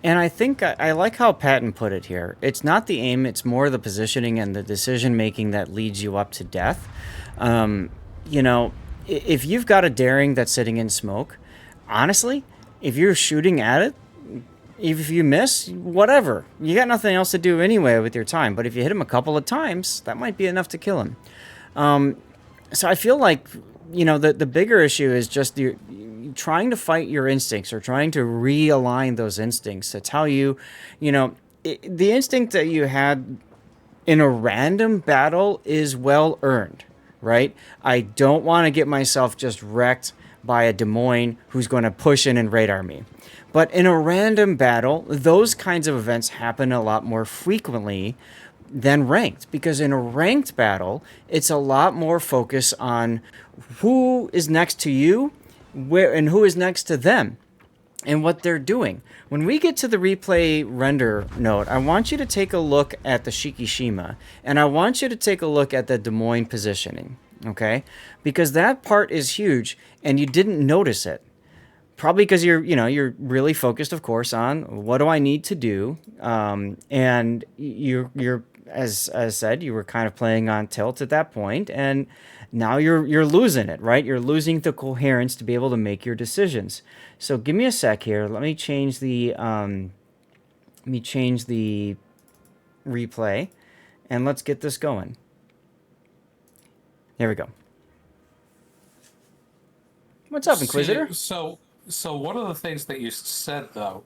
A: And I think I like how Patton put it here. It's not the aim, it's more the positioning and the decision making that leads you up to death. You know, if you've got a Daring that's sitting in smoke, honestly, if you're shooting at it, if you miss, whatever. You got nothing else to do anyway with your time. But if you hit him a couple of times, that might be enough to kill him. So I feel like, you know, the bigger issue is just the trying to fight your instincts or trying to realign those instincts to tell you, you know, the instinct that you had in a random battle is well earned, right? I don't want to get myself just wrecked by a Des Moines who's going to push in and radar me. But in a random battle, those kinds of events happen a lot more frequently than ranked, because in a ranked battle, it's a lot more focus on who is next to you, where and who is next to them, and what they're doing. When we get to the replay render node, I want you to take a look at the Shikishima, and I want you to take a look at the Des Moines positioning, okay? Because that part is huge, and you didn't notice it. Probably because you're really focused, of course, on what do I need to do, and you're as said, you were kind of playing on tilt at that point, and now you're losing it, right? You're losing the coherence to be able to make your decisions. So give me a sec here. Let me change the replay, and let's get this going. There we go. What's up, Inquisitor?
E: So one of the things that you said, though,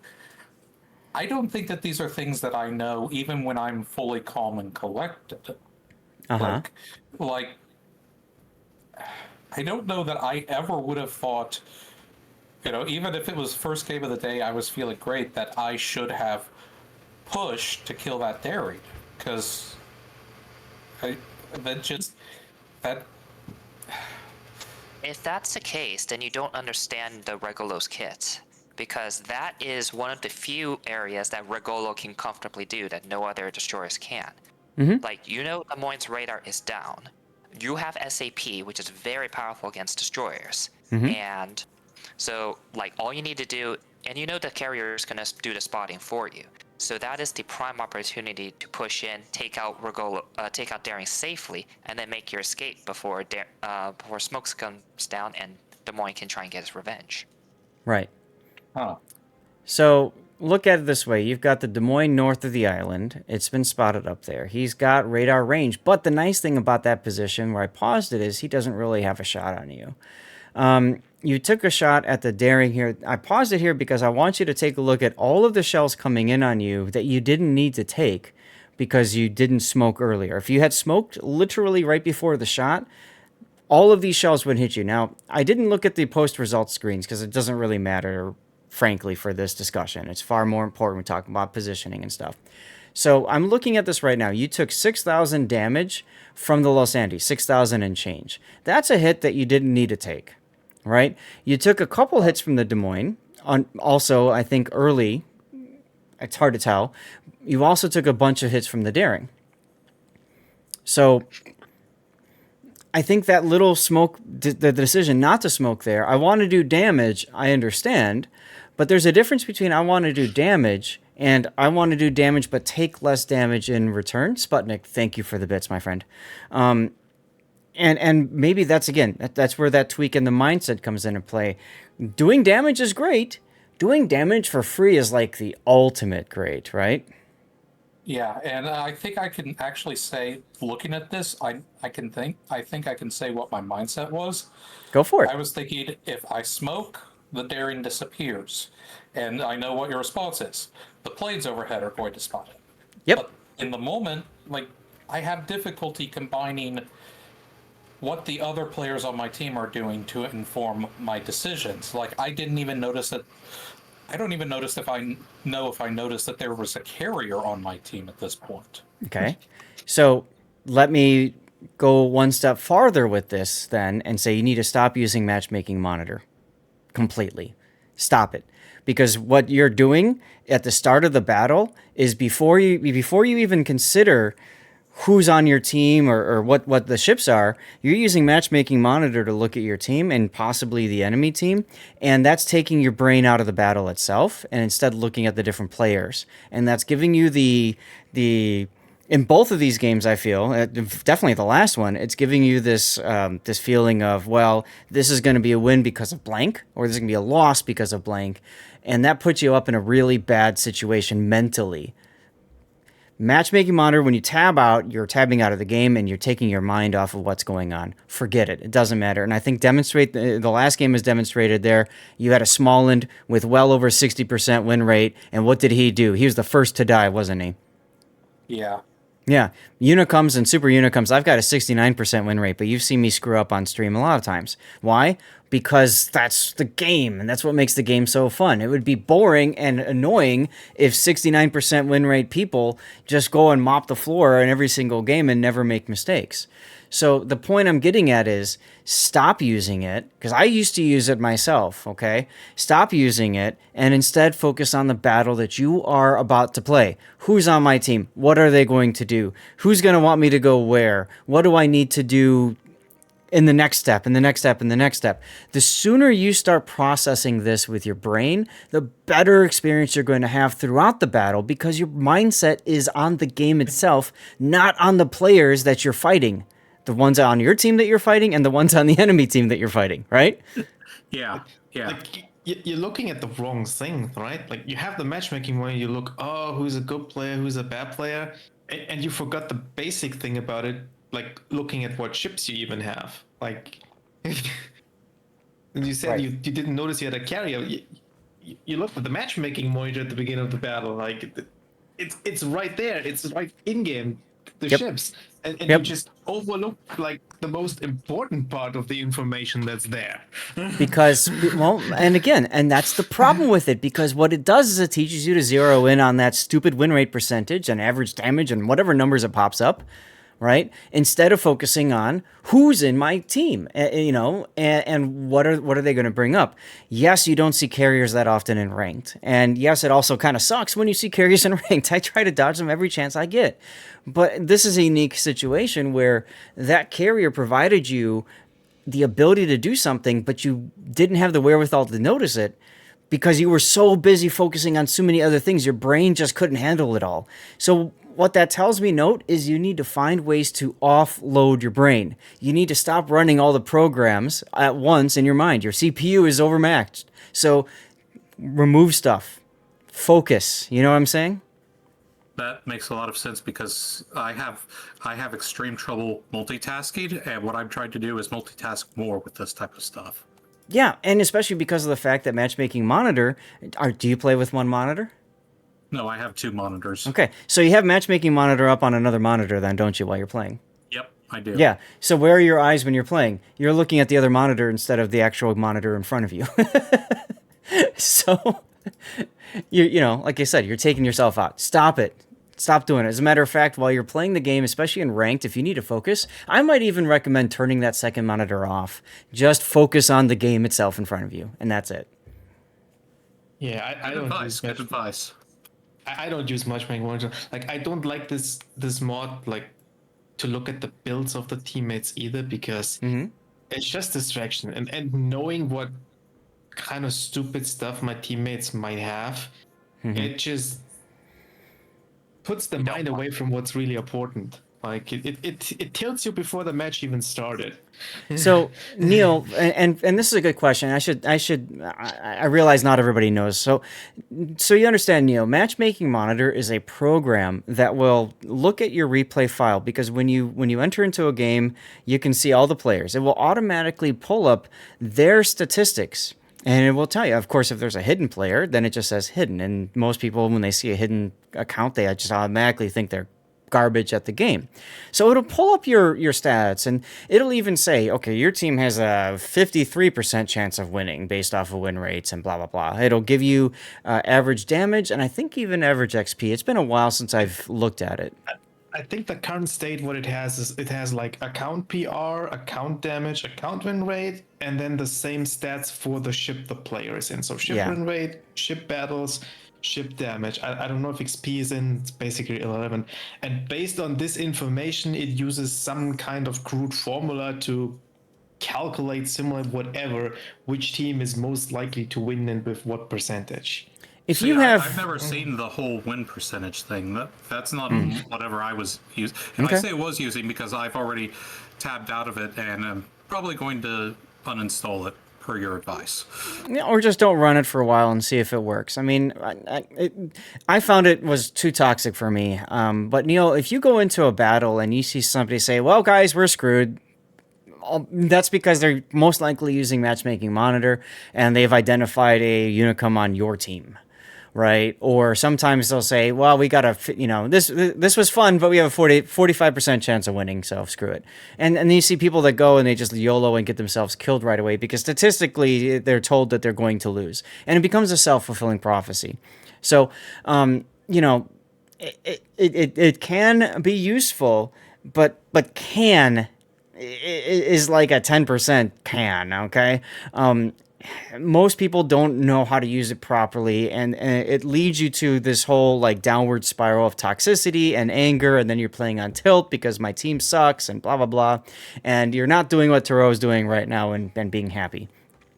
E: I don't think that these are things that I know even when I'm fully calm and collected. Like, I don't know that I ever would have thought, even if it was first game of the day, I was feeling great, that I should have pushed to kill that dairy, because that.
B: If that's the case, then you don't understand the Regolo's kit, because that is one of the few areas that Regolo can comfortably do that no other destroyers can. Like, Des Moines' radar is down. You have SAP, which is very powerful against destroyers. And so, like, all you need to do, and the carrier is going to do the spotting for you. So that is the prime opportunity to push in, take out Daring safely, and then make your escape before smoke comes down and Des Moines can try and get his revenge.
A: Right.
E: Oh.
A: So look at it this way. You've got the Des Moines north of the island. It's been spotted up there. He's got radar range. But the nice thing about that position where I paused it is he doesn't really have a shot on you. You took a shot at the daring here. I paused it here because I want you to take a look at all of the shells coming in on you that you didn't need to take because you didn't smoke earlier. If you had smoked literally right before the shot, all of these shells would hit you. Now, I didn't look at the post-result screens because it doesn't really matter, frankly, for this discussion. It's far more important when talking about positioning and stuff. So I'm looking at this right now. You took 6,000 damage from the Los Andes, 6,000 and change. That's a hit that you didn't need to take, right? You took a couple hits from the Des Moines. Also, I think early, it's hard to tell. You also took a bunch of hits from the daring. So I think that little smoke, the decision not to smoke there, I want to do damage, I understand, but there's a difference between I want to do damage and I want to do damage but take less damage in return. Sputnik, thank you for the bits, my friend. And maybe that's, again, that's where that tweak in the mindset comes into play. Doing damage is great. Doing damage for free is like the ultimate great, right?
E: Yeah, and I think I can actually say, looking at this, I think I can say what my mindset was.
A: Go for it.
E: I was thinking, if I smoke, the daring disappears, and I know what your response is. The planes overhead are going to spot it.
A: Yep.
E: But in the moment, like, I have difficulty combining what the other players on my team are doing to inform my decisions. Like, I didn't even notice that. I don't even notice if I noticed that there was a carrier on my team at this point.
A: Okay. So let me go one step farther with this then and say you need to stop using matchmaking monitor completely. Stop it. Because what you're doing at the start of the battle is before you even consider who's on your team or what the ships are, you're using matchmaking monitor to look at your team and possibly the enemy team, and that's taking your brain out of the battle itself and instead looking at the different players. And that's giving you the in both of these games, I feel, definitely the last one, it's giving you this this feeling of, well, this is going to be a win because of blank, or this is going to be a loss because of blank, and that puts you up in a really bad situation mentally. Matchmaking monitor, when you tab out, you're tabbing out of the game and you're taking your mind off of what's going on. Forget it. It doesn't matter. And I think the last game has demonstrated there. You had a Smallland with well over 60% win rate. And what did he do? He was the first to die, wasn't he?
E: Yeah.
A: Yeah. Unicums and Super Unicums, I've got a 69% win rate, but you've seen me screw up on stream a lot of times. Why? Because that's the game, and that's what makes the game so fun. It would be boring and annoying if 69% win rate people just go and mop the floor in every single game and never make mistakes. So the point I'm getting at is stop using it, because I used to use it myself, okay? Stop using it and instead focus on the battle that you are about to play. Who's on my team? What are they going to do? Who's going to want me to go where? What do I need to do in the next step, in the next step, in the next step? The sooner you start processing this with your brain, the better experience you're going to have throughout the battle, because your mindset is on the game itself, not on the players that you're fighting. The ones on your team that you're fighting and the ones on the enemy team that you're fighting, right?
C: Yeah.
D: Like, you're looking at the wrong thing, right? Like, you have the matchmaking where you look, oh, who's a good player, who's a bad player, and you forgot the basic thing about it, like looking at what ships you even have. Like, and you said
A: Right.
D: you didn't notice you had a carrier. You looked at the matchmaking monitor at the beginning of the battle. Like, it's right there. It's right in game. The
A: Yep.
D: ships, and
A: Yep.
D: you just overlook like the most important part of the information that's there.
A: Because, well, and again, and that's the problem with it, because what it does is it teaches you to zero in on that stupid win rate percentage and average damage and whatever numbers it pops up, right? Instead of focusing on who's in my team, and what are they going to bring up? Yes, you don't see carriers that often in ranked, and yes, it also kind of sucks when you see carriers in ranked. I try to dodge them every chance I get, but this is a unique situation where that carrier provided you the ability to do something, but you didn't have the wherewithal to notice it because you were so busy focusing on so many other things. Your brain just couldn't handle it all. So what that tells me, Note, is you need to find ways to offload your brain. You need to stop running all the programs at once in your mind. Your CPU is overmaxed. So remove stuff. Focus. You know what I'm saying?
C: That makes a lot of sense because I have extreme trouble multitasking, and what I'm trying to do is multitask more with this type of stuff.
A: Yeah, and especially because of the fact that Matchmaking Monitor, do you play with one monitor?
C: No, I have 2 monitors.
A: Okay, so you have Matchmaking Monitor up on another monitor then, don't you, while you're playing?
C: Yep, I do.
A: Yeah, so where are your eyes when you're playing? You're looking at the other monitor instead of the actual monitor in front of you. So, you know, like I said, you're taking yourself out. Stop it. Stop doing it. As a matter of fact, while you're playing the game, especially in ranked, if you need to focus, I might even recommend turning that second monitor off. Just focus on the game itself in front of you, and that's it.
D: Yeah, I
C: Good
D: don't
C: advice.
D: use
C: Good advice.
D: I don't use matchmaking monitor. Like I don't like this mod like to look at the builds of the teammates either because it's just distraction and knowing what kind of stupid stuff my teammates might have, it just puts the mind away from what's really important. Like it tilts you before the match even started.
A: So Neil, and this is a good question. I realize not everybody knows. So you understand, Neil, Matchmaking Monitor is a program that will look at your replay file because when you enter into a game, you can see all the players. It will automatically pull up their statistics. And it will tell you, of course, if there's a hidden player, then it just says hidden. And most people, when they see a hidden account, they just automatically think they're garbage at the game. So it'll pull up your stats and it'll even say, okay, your team has a 53% chance of winning based off of win rates and blah, blah, blah. It'll give you average damage and I think even average XP. It's been a while since I've looked at it.
D: I think the current state, what it has is it has like account PR, account damage, account win rate, and then the same stats for the ship the player is in. So ship win rate, ship battles, ship damage. I don't know if XP is in, it's basically 11. And based on this information, it uses some kind of crude formula to calculate similar whatever, which team is most likely to win and with what percentage.
A: If
C: See,
A: you have,
C: I've never seen the whole win percentage thing. That's not whatever I was using. And
A: Okay.
C: I say was using because I've already tabbed out of it and I'm probably going to uninstall it per your advice.
A: yeah, or just don't run it for a while and see if it works. I mean, I found it was too toxic for me. But Neil, if you go into a battle and you see somebody say, well, guys, we're screwed, that's because they're most likely using Matchmaking Monitor and they've identified a Unicum on your team. Right? Or sometimes they'll say, well, we got to, you know, this was fun, but we have a 45% chance of winning, so screw it. And then you see people that go and they just YOLO and get themselves killed right away because statistically they're told that they're going to lose. And it becomes a self-fulfilling prophecy. So, you know, it can be useful, but can is like a 10% can, okay? Most people don't know how to use it properly and it leads you to this whole like downward spiral of toxicity and anger and then you're playing on tilt because my team sucks and blah blah blah and you're not doing what Taro's doing right now and being happy.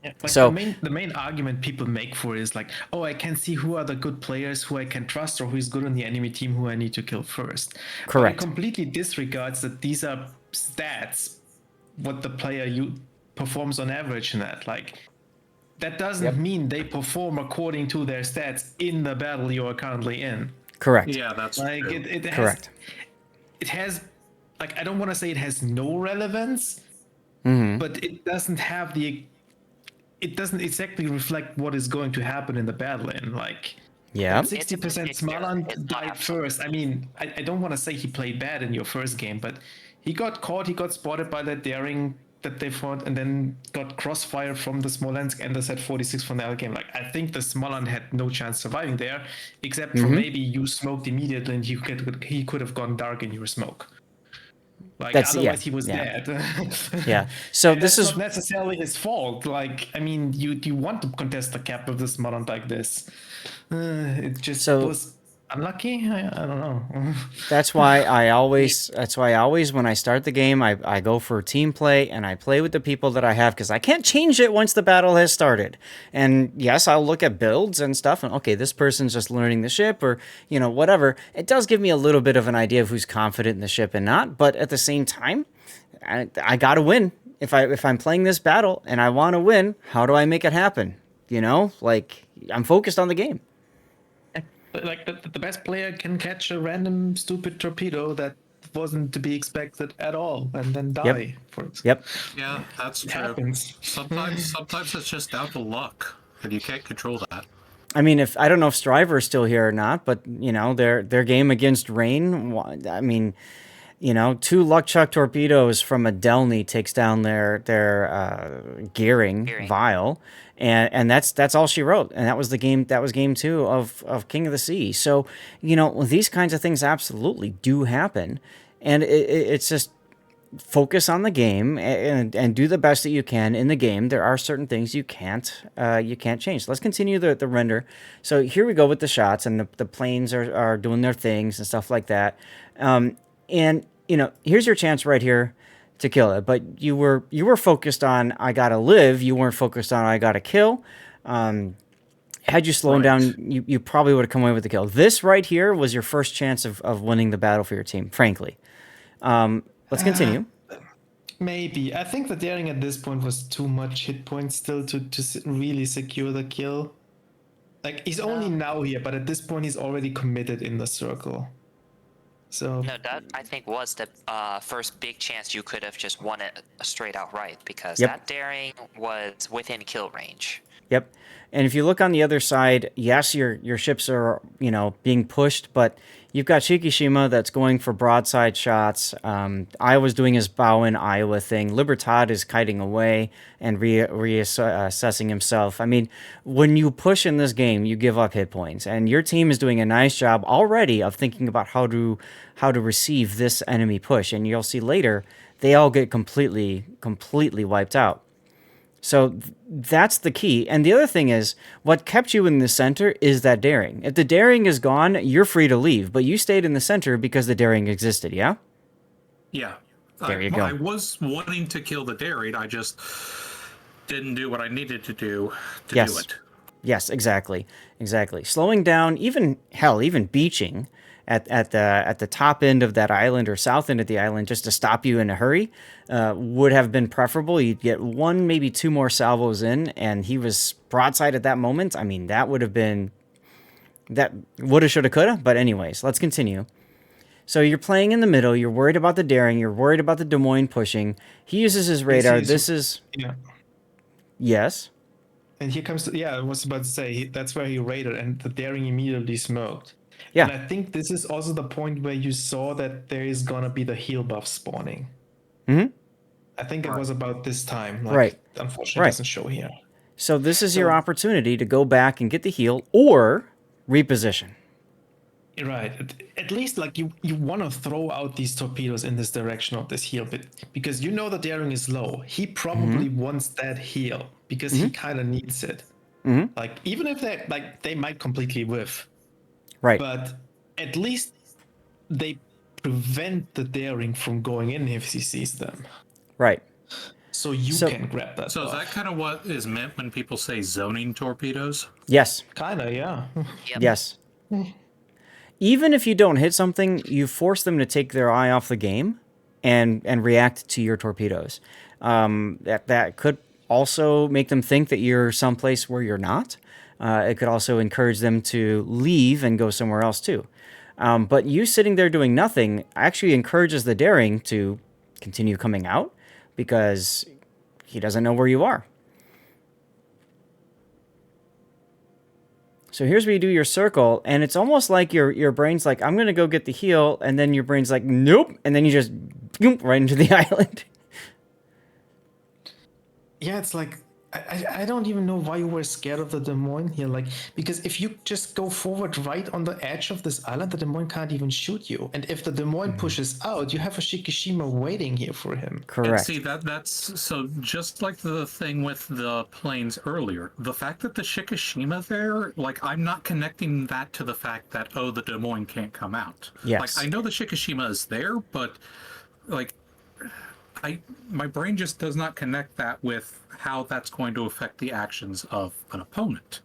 D: Yeah, like
A: So-
D: the main argument people make for it is like, oh, I can see who are the good players who I can trust or who's good on the enemy team who I need to kill first.
A: Correct.
D: But it completely disregards that these are stats, what the player performs on average in that. Like, that doesn't mean they perform according to their stats in the battle you are currently in.
A: Correct.
C: Yeah, that's
D: Like
C: true.
D: it has,
A: Correct.
D: it has, like, I don't want to say it has no relevance, but it doesn't have it doesn't exactly reflect what is going to happen in the battle. In like,
A: Yeah.
D: 60%
B: It's
D: Smalan
B: not
D: died first. I mean, I don't want to say he played bad in your first game, but he got caught, he got spotted by that daring that they fought, and then got crossfire from the Smolensk and the set 46 from the other game. Like, I think the Smolan had no chance surviving there, except for maybe you smoked immediately and he could have gone dark in your smoke. Like, otherwise he was dead.
A: Yeah. So
D: And
A: this
D: that's
A: is
D: not necessarily his fault. Like, I mean, you want to contest the cap of this Smolan like this. It just was unlucky. I don't know.
A: That's why I always when I start the game I go for team play and I play with the people that I have because I can't change it once the battle has started. And yes, I'll look at builds and stuff and okay, this person's just learning the ship or you know whatever. It does give me a little bit of an idea of who's confident in the ship and not, but at the same time I got to win. If I'm playing this battle and I want to win, how do I make it happen? You know? Like I'm focused on the game.
D: Like the best player can catch a random stupid torpedo that wasn't to be expected at all, and then die. For example.
A: Yep.
C: Yeah, that's
D: It
C: true.
D: happens.
C: Sometimes it's just down to luck, and you can't control that.
A: I mean, if I don't know if Striver's still here or not, but you know their game against Rain. I mean, you know, 2 luck chuck torpedoes from a Delny takes down their gearing vial, and that's all she wrote, and that was the game. That was game 2 of King of the Sea. So you know these kinds of things absolutely do happen, and it's just focus on the game and do the best that you can in the game. There are certain things you can't change. Let's continue the render. So here we go with the shots, and the planes are doing their things and stuff like that. And you know, here's your chance right here to kill it. But you were focused on I gotta live. You weren't focused on I gotta kill. Had you slowed down, you probably would have come away with the kill. This right here was your first chance of winning the battle for your team, frankly. Let's continue.
D: Maybe. I think the daring at this point was too much hit points still to really secure the kill. Like, he's only now here, but at this point he's already committed in the circle. So
B: No, that I think was the first big chance you could have just won it straight outright, because
A: Yep.
B: that daring was within kill range.
A: Yep. And if you look on the other side, yes, your ships are, you know, being pushed, but you've got Shikishima that's going for broadside shots. Iowa's doing his bow in Iowa thing. Libertad is kiting away and reassessing himself. I mean, when you push in this game, you give up hit points, and your team is doing a nice job already of thinking about how to receive this enemy push. And you'll see later, they all get completely wiped out. So that's the key. And the other thing is, what kept you in the center is that daring. If the daring is gone, you're free to leave, but you stayed in the center because the daring existed, yeah?
C: Yeah.
A: There you go.
C: I was wanting to kill the daring. I just didn't do what I needed to do do it.
A: Yes, exactly. Slowing down, even beaching at the top end of that island or south end of the island just to stop you in a hurry would have been preferable. You'd get 1, maybe 2 more salvos in, and he was broadside at that moment. I mean, that would have been, that woulda, shoulda, coulda. But anyways, let's continue. So you're playing in the middle. You're worried about the daring. You're worried about the Des Moines pushing. He uses his radar.
D: yeah.
A: Yes.
D: And here comes I was about to say that's where he raided, and the daring immediately smoked.
A: Yeah.
D: And I think this is also the point where you saw that there is gonna be the heal buff spawning.
A: Mm-hmm.
D: I think it was about this time.
A: Right.
D: Unfortunately,
A: Right.
D: it doesn't show here.
A: So this is your opportunity to go back and get the heal or reposition.
D: Right. At least, like, you want to throw out these torpedoes in this direction of this heal bit, because you know the daring is low. He probably wants that heal because he kind of needs it. Like, even if they might completely whiff,
A: Right.
D: but at least they prevent the daring from going in if he sees them.
A: Right.
D: So you can grab that.
C: So is that kind of what is meant when people say zoning torpedoes?
A: Yes.
D: Kind of, yeah.
B: Yep.
A: Yes. Even if you don't hit something, you force them to take their eye off the game and react to your torpedoes. That could also make them think that you're someplace where you're not. It could also encourage them to leave and go somewhere else too. But you sitting there doing nothing actually encourages the daring to continue coming out because he doesn't know where you are. So here's where you do your circle, and it's almost like your brain's like, I'm going to go get the heal, and then your brain's like, nope, and then you just boom, right into the island.
D: Yeah, it's like, I don't even know why you were scared of the Des Moines here. Like, because if you just go forward right on the edge of this island, the Des Moines can't even shoot you. And if the Des Moines pushes out, you have a Shikishima waiting here for him.
A: Correct.
C: And see, that's so just like the thing with the planes earlier. The fact that the Shikishima there, like, I'm not connecting that to the fact that, oh, the Des Moines can't come out.
A: Yes.
C: Like, I know the Shikishima is there, but, like, my brain just does not connect that with how that's going to affect the actions of an opponent.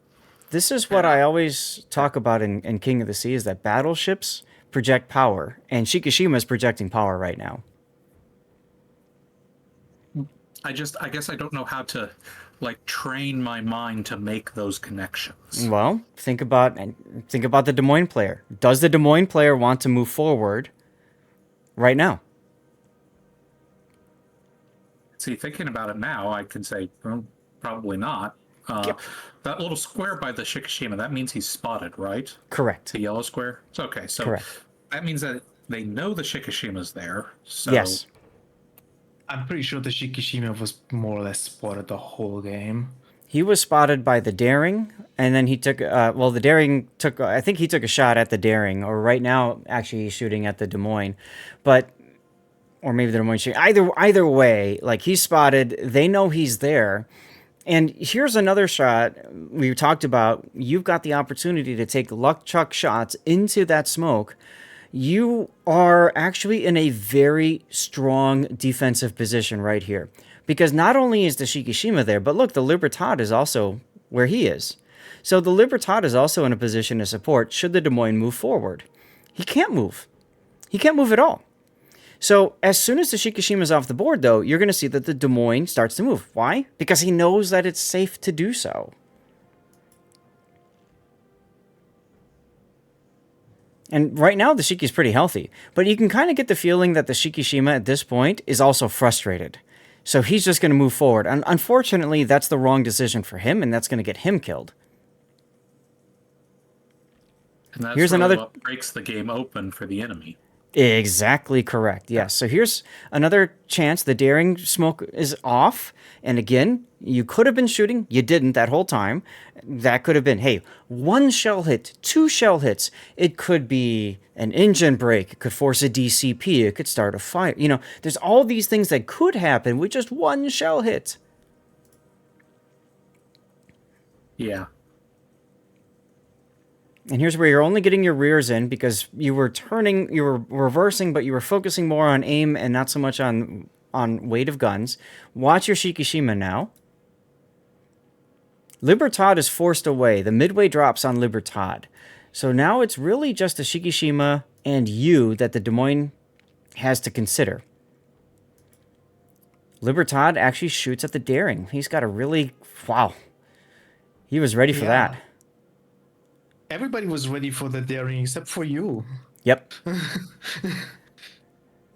A: This is what I always talk about in King of the Sea, is that battleships project power, and Shikishima is projecting power right now.
C: I guess I don't know how to, like, train my mind to make those connections.
A: Well, think about the Des Moines player. Does the Des Moines player want to move forward right now.
C: See, thinking about it now, I can say, well, probably not.
A: Yep.
C: That little square by the Shikishima, that means he's spotted, right?
A: Correct.
C: The yellow square? It's okay. So
A: Correct.
C: that means that they know the Shikishima's there. So
A: Yes.
D: I'm pretty sure the Shikishima was more or less spotted the whole game.
A: He was spotted by the Daring, and then he took, the Daring took, I think he took a shot at the Daring, or right now, actually, he's shooting at the Des Moines. But, or maybe the Des Moines shooting. Either way, like, he's spotted, they know he's there. And here's another shot we talked about. You've got the opportunity to take luck chuck shots into that smoke. You are actually in a very strong defensive position right here. Because not only is the Shikishima there, but look, the Libertad is also where he is. So the Libertad is also in a position to support should the Des Moines move forward. He can't move. He can't move at all. So as soon as the Shikishima is off the board, though, you're going to see that the Des Moines starts to move. Why? Because he knows that it's safe to do so. And right now, the Shiki is pretty healthy. But you can kind of get the feeling that the Shikishima at this point is also frustrated. So he's just going to move forward. And unfortunately, that's the wrong decision for him, and that's going to get him killed.
C: and that's
A: Here's
C: really
A: another-
C: what breaks the game open for the enemy.
A: Exactly correct. Yes. So here's another chance. The Daring smoke is off. And again, you could have been shooting. You didn't that whole time. That could have been, hey, 1 shell hit, 2 shell hits. It could be an engine break. It could force a DCP. It could start a fire. You know, there's all these things that could happen with just 1 shell hit.
C: Yeah.
A: And here's where you're only getting your rears in because you were reversing, but you were focusing more on aim and not so much on weight of guns. Watch your Shikishima now. Libertad is forced away. The midway drops on Libertad. So now it's really just the Shikishima and you that the Des Moines has to consider. Libertad actually shoots at the Daring. He's got a really... Wow. He was ready for that.
D: Everybody was ready for the Daring except for you.
A: Yep.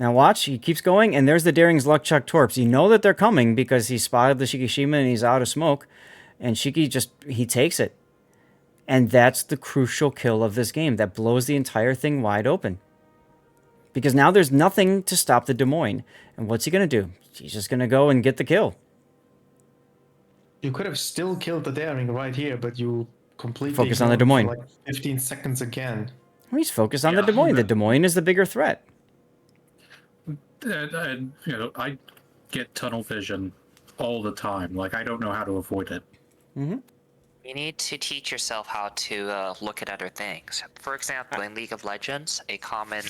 A: Now watch, he keeps going, and there's the Daring's Luck Chuck Torps. You know that they're coming because he spotted the Shikishima and he's out of smoke. And Shiki he takes it. And that's the crucial kill of this game. That blows the entire thing wide open. Because now there's nothing to stop the Des Moines. And what's he going to do? He's just going to go and get the kill.
D: You could have still killed the Daring right here, but you completely
A: Focus on the
D: ignored
A: Des
D: him
A: Moines.
D: for like 15 seconds again.
A: He's focused on the
C: Yeah.
A: Des Moines. The Des Moines is the bigger threat.
C: And, I get tunnel vision all the time. Like, I don't know how to avoid it.
A: Mm-hmm.
B: You need to teach yourself how to look at other things. For example, in League of Legends, a common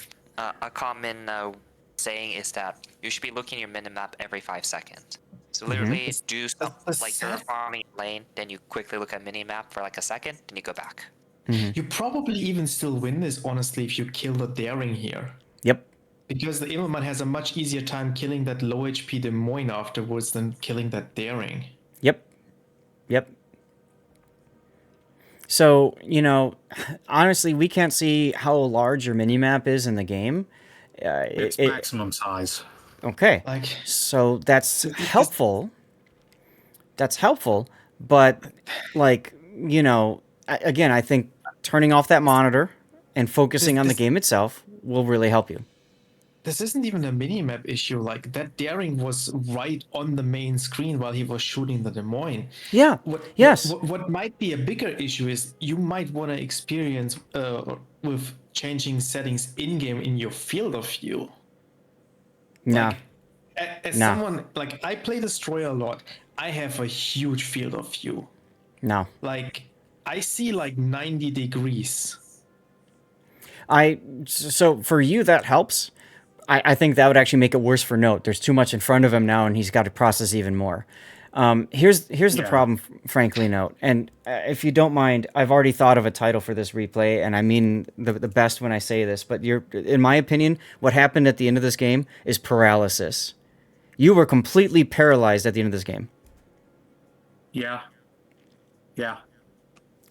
B: saying is that you should be looking at your minimap every 5 seconds. So literally do something
D: That's
B: like you're
D: sad.
B: farming a lane, then you quickly look at minimap for like a second, then you go back.
D: You probably even still win this, honestly, if you kill the Daring here.
A: Yep.
D: Because the Immelman has a much easier time killing that low HP Des Moines afterwards than killing that Daring.
A: Yep. Yep. So, honestly, we can't see how large your minimap is in the game.
C: It's maximum size.
A: Okay.
D: Like,
A: So that's helpful. That's helpful. But, again, I think turning off that monitor and focusing on the game itself will really help you.
D: this isn't even a minimap issue. Like, that Daring was right on the main screen while he was shooting the Des Moines.
A: Yeah. Yes.
D: What might be a bigger issue is you might want to experience with changing settings in-game in your field of view.
A: No.
D: As
A: No.
D: someone, like, I play Destroyer a lot. I have a huge field of view.
A: No.
D: Like, I see like 90 degrees.
A: So for you, that helps. I think that would actually make it worse for Note. There's too much in front of him now, and he's got to process even more. Here's the
C: Yeah.
A: problem, frankly, Note. And if you don't mind, I've already thought of a title for this replay, and I mean the best when I say this. But in my opinion, what happened at the end of this game is paralysis. You were completely paralyzed at the end of this game.
C: Yeah. Yeah.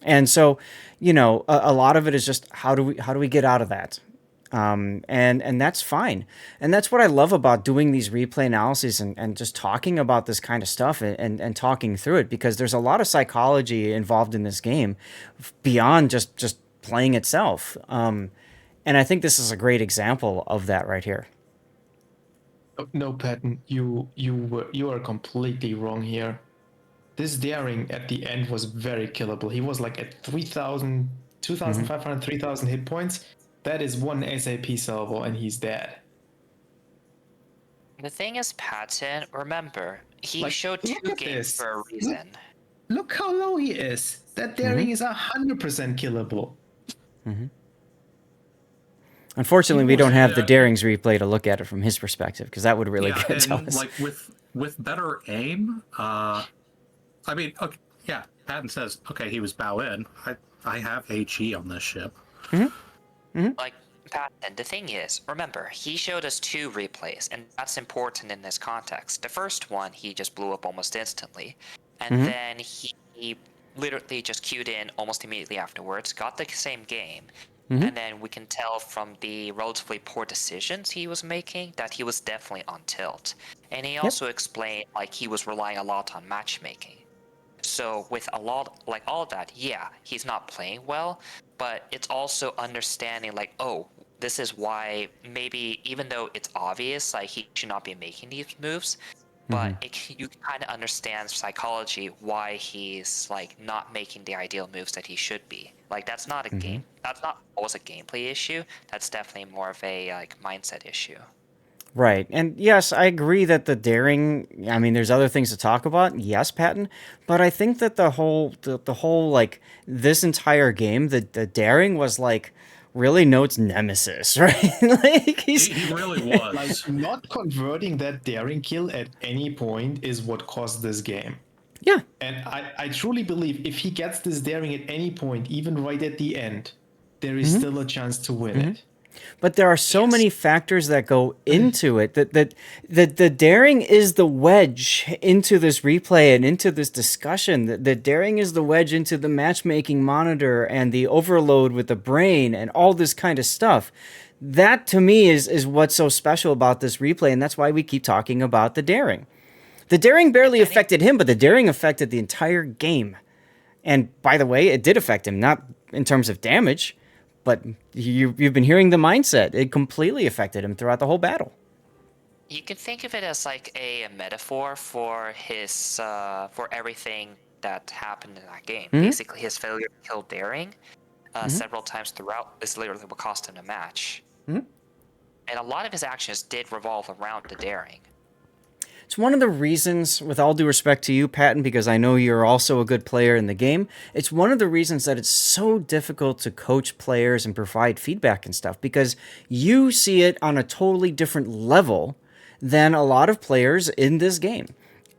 A: And so, a lot of it is just how do we get out of that? And that's fine. And that's what I love about doing these replay analyses and just talking about this kind of stuff and talking through it, because there's a lot of psychology involved in this game beyond just playing itself. And I think this is a great example of that right here.
D: No, Patton, you are completely wrong here. This daring at the end was very killable. He was like at 3,000, 2,500, 3,000 hit points. That is one SAP salvo and he's dead.
B: The thing is, Patton, remember, he
D: Like,
B: showed two
D: look at
B: games
D: this.
B: for a reason.
D: Look how low he is. That daring is 100% killable.
A: Unfortunately, we don't have the Darings replay to look at it from his perspective, because that would really tell
C: and
A: us.
C: like with better aim, I mean, okay, yeah, Patton says, okay, he was bow in. I have HE on this ship.
B: Like, Patton, the thing is, remember, he showed us two replays, and that's important in this context. The first one, he just blew up almost instantly, and then he literally just queued in almost immediately afterwards, got the same game, and then we can tell from the relatively poor decisions he was making that he was definitely on tilt. And he also explained, like, he was relying a lot on matchmaking. So with a lot, like all of that, yeah, he's not playing well, but it's also understanding, like, oh, this is why maybe, even though it's obvious, like, he should not be making these moves, but you can kind of understand psychology why he's, like, not making the ideal moves that he should be. Like, that's not a game, that's not always a gameplay issue, that's definitely more of a, like, mindset issue.
A: Right. And yes, I agree that the daring, I mean, there's other things to talk about. Yes, Patton. But I think that the whole, like, this entire game, the daring was, like, really Note's nemesis, right? Like,
C: He really was.
D: Like, not converting that daring kill at any point is what caused this game.
A: yeah.
D: And I truly believe if he gets this daring at any point, even right at the end, there is still a chance to win it.
A: But there are so many factors that go into it that the daring is the wedge into this replay and into this discussion. The daring is the wedge into the matchmaking monitor and the overload with the brain and all this kind of stuff. That to me is what's so special about this replay, and that's why we keep talking about the daring. The daring barely affected him, but the daring affected the entire game. And by the way, it did affect him, not in terms of damage, but you've been hearing the mindset. It completely affected him throughout the whole battle.
B: You can think of it as like a metaphor for his for everything that happened in that game. Basically, his failure to kill Daring several times throughout is literally what cost him the match. And a lot of his actions did revolve around the Daring.
A: It's one of the reasons, with all due respect to you, Patton, because I know you're also a good player in the game, it's one of the reasons that it's so difficult to coach players and provide feedback and stuff, because you see it on a totally different level than a lot of players in this game.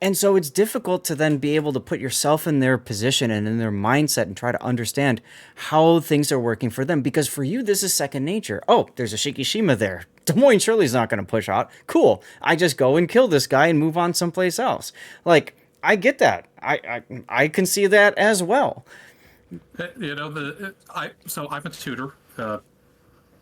A: And so it's difficult to then be able to put yourself in their position and in their mindset and try to understand how things are working for them. Because for you, this is second nature. Oh, there's a Shikishima there. Des Moines surely's not going to push out. Cool. I just go and kill this guy and move on someplace else. Like, I get that. I can see that as well.
C: You know, so I'm a tutor.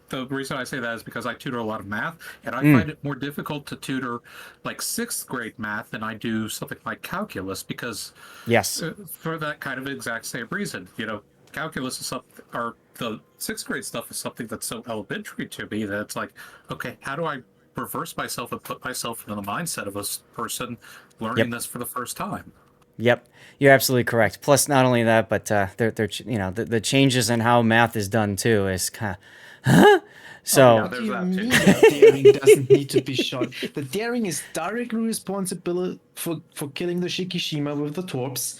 C: The reason I say that is because I tutor a lot of math, and I find it more difficult to tutor like 6th grade math than I do something like calculus, because
A: Yes.
C: For that kind of exact same reason. You know, calculus is something, or the 6th grade stuff is something that's so elementary to me that it's like, okay, how do I reverse myself and put myself into the mindset of a person learning this for the first time?
A: Yep, you're absolutely correct. Plus, not only that, but they're you know, the changes in how math is done too is kind of, huh? So
D: What do you mean that daring doesn't need to be shot? The daring is directly responsible for killing the Shikishima with the torps.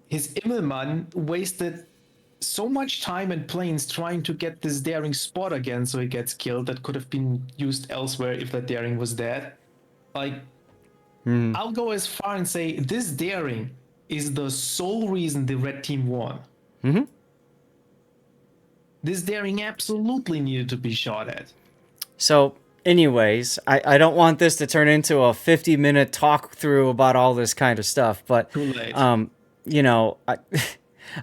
D: His Immelmann wasted so much time and planes trying to get this daring spot again so he gets killed that could have been used elsewhere if that daring was dead. Like, I'll go as far and say this daring is the sole reason the red team won. This daring absolutely needed to be shot at.
A: So, anyways, I don't want this to turn into a 50-minute talk through about all this kind of stuff, but
D: Too late.
A: you know,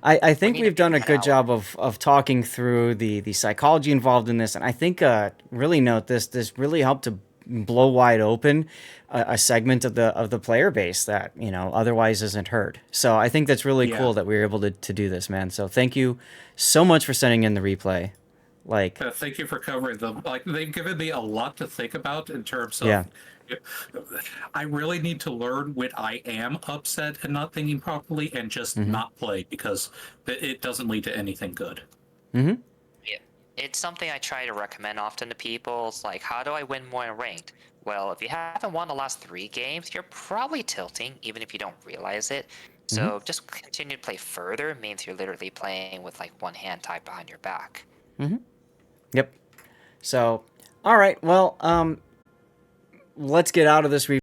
A: I think
B: need to
A: we've done a
B: figure that
A: good
B: out.
A: job of talking through the psychology involved in this, and I think really note this really helped to blow wide open a segment of the player base that otherwise isn't heard. So I think that's really
C: Yeah.
A: cool that we were able to do this, man. So thank you so much for sending in the replay. Like,
C: Thank you for covering them. Like they've given me a lot to think about in terms
A: yeah.
C: of. I really need to learn when I am upset and not thinking properly, and just not play because it doesn't lead to anything good.
A: Mm-hmm.
B: Yeah. It's something I try to recommend often to people. It's like, how do I win more in ranked? Well, if you haven't won the last 3 games, you're probably tilting, even if you don't realize it. So just continue to play further means you're literally playing with like one hand tied behind your back.
A: Yep. So, all right. Well, let's get out of this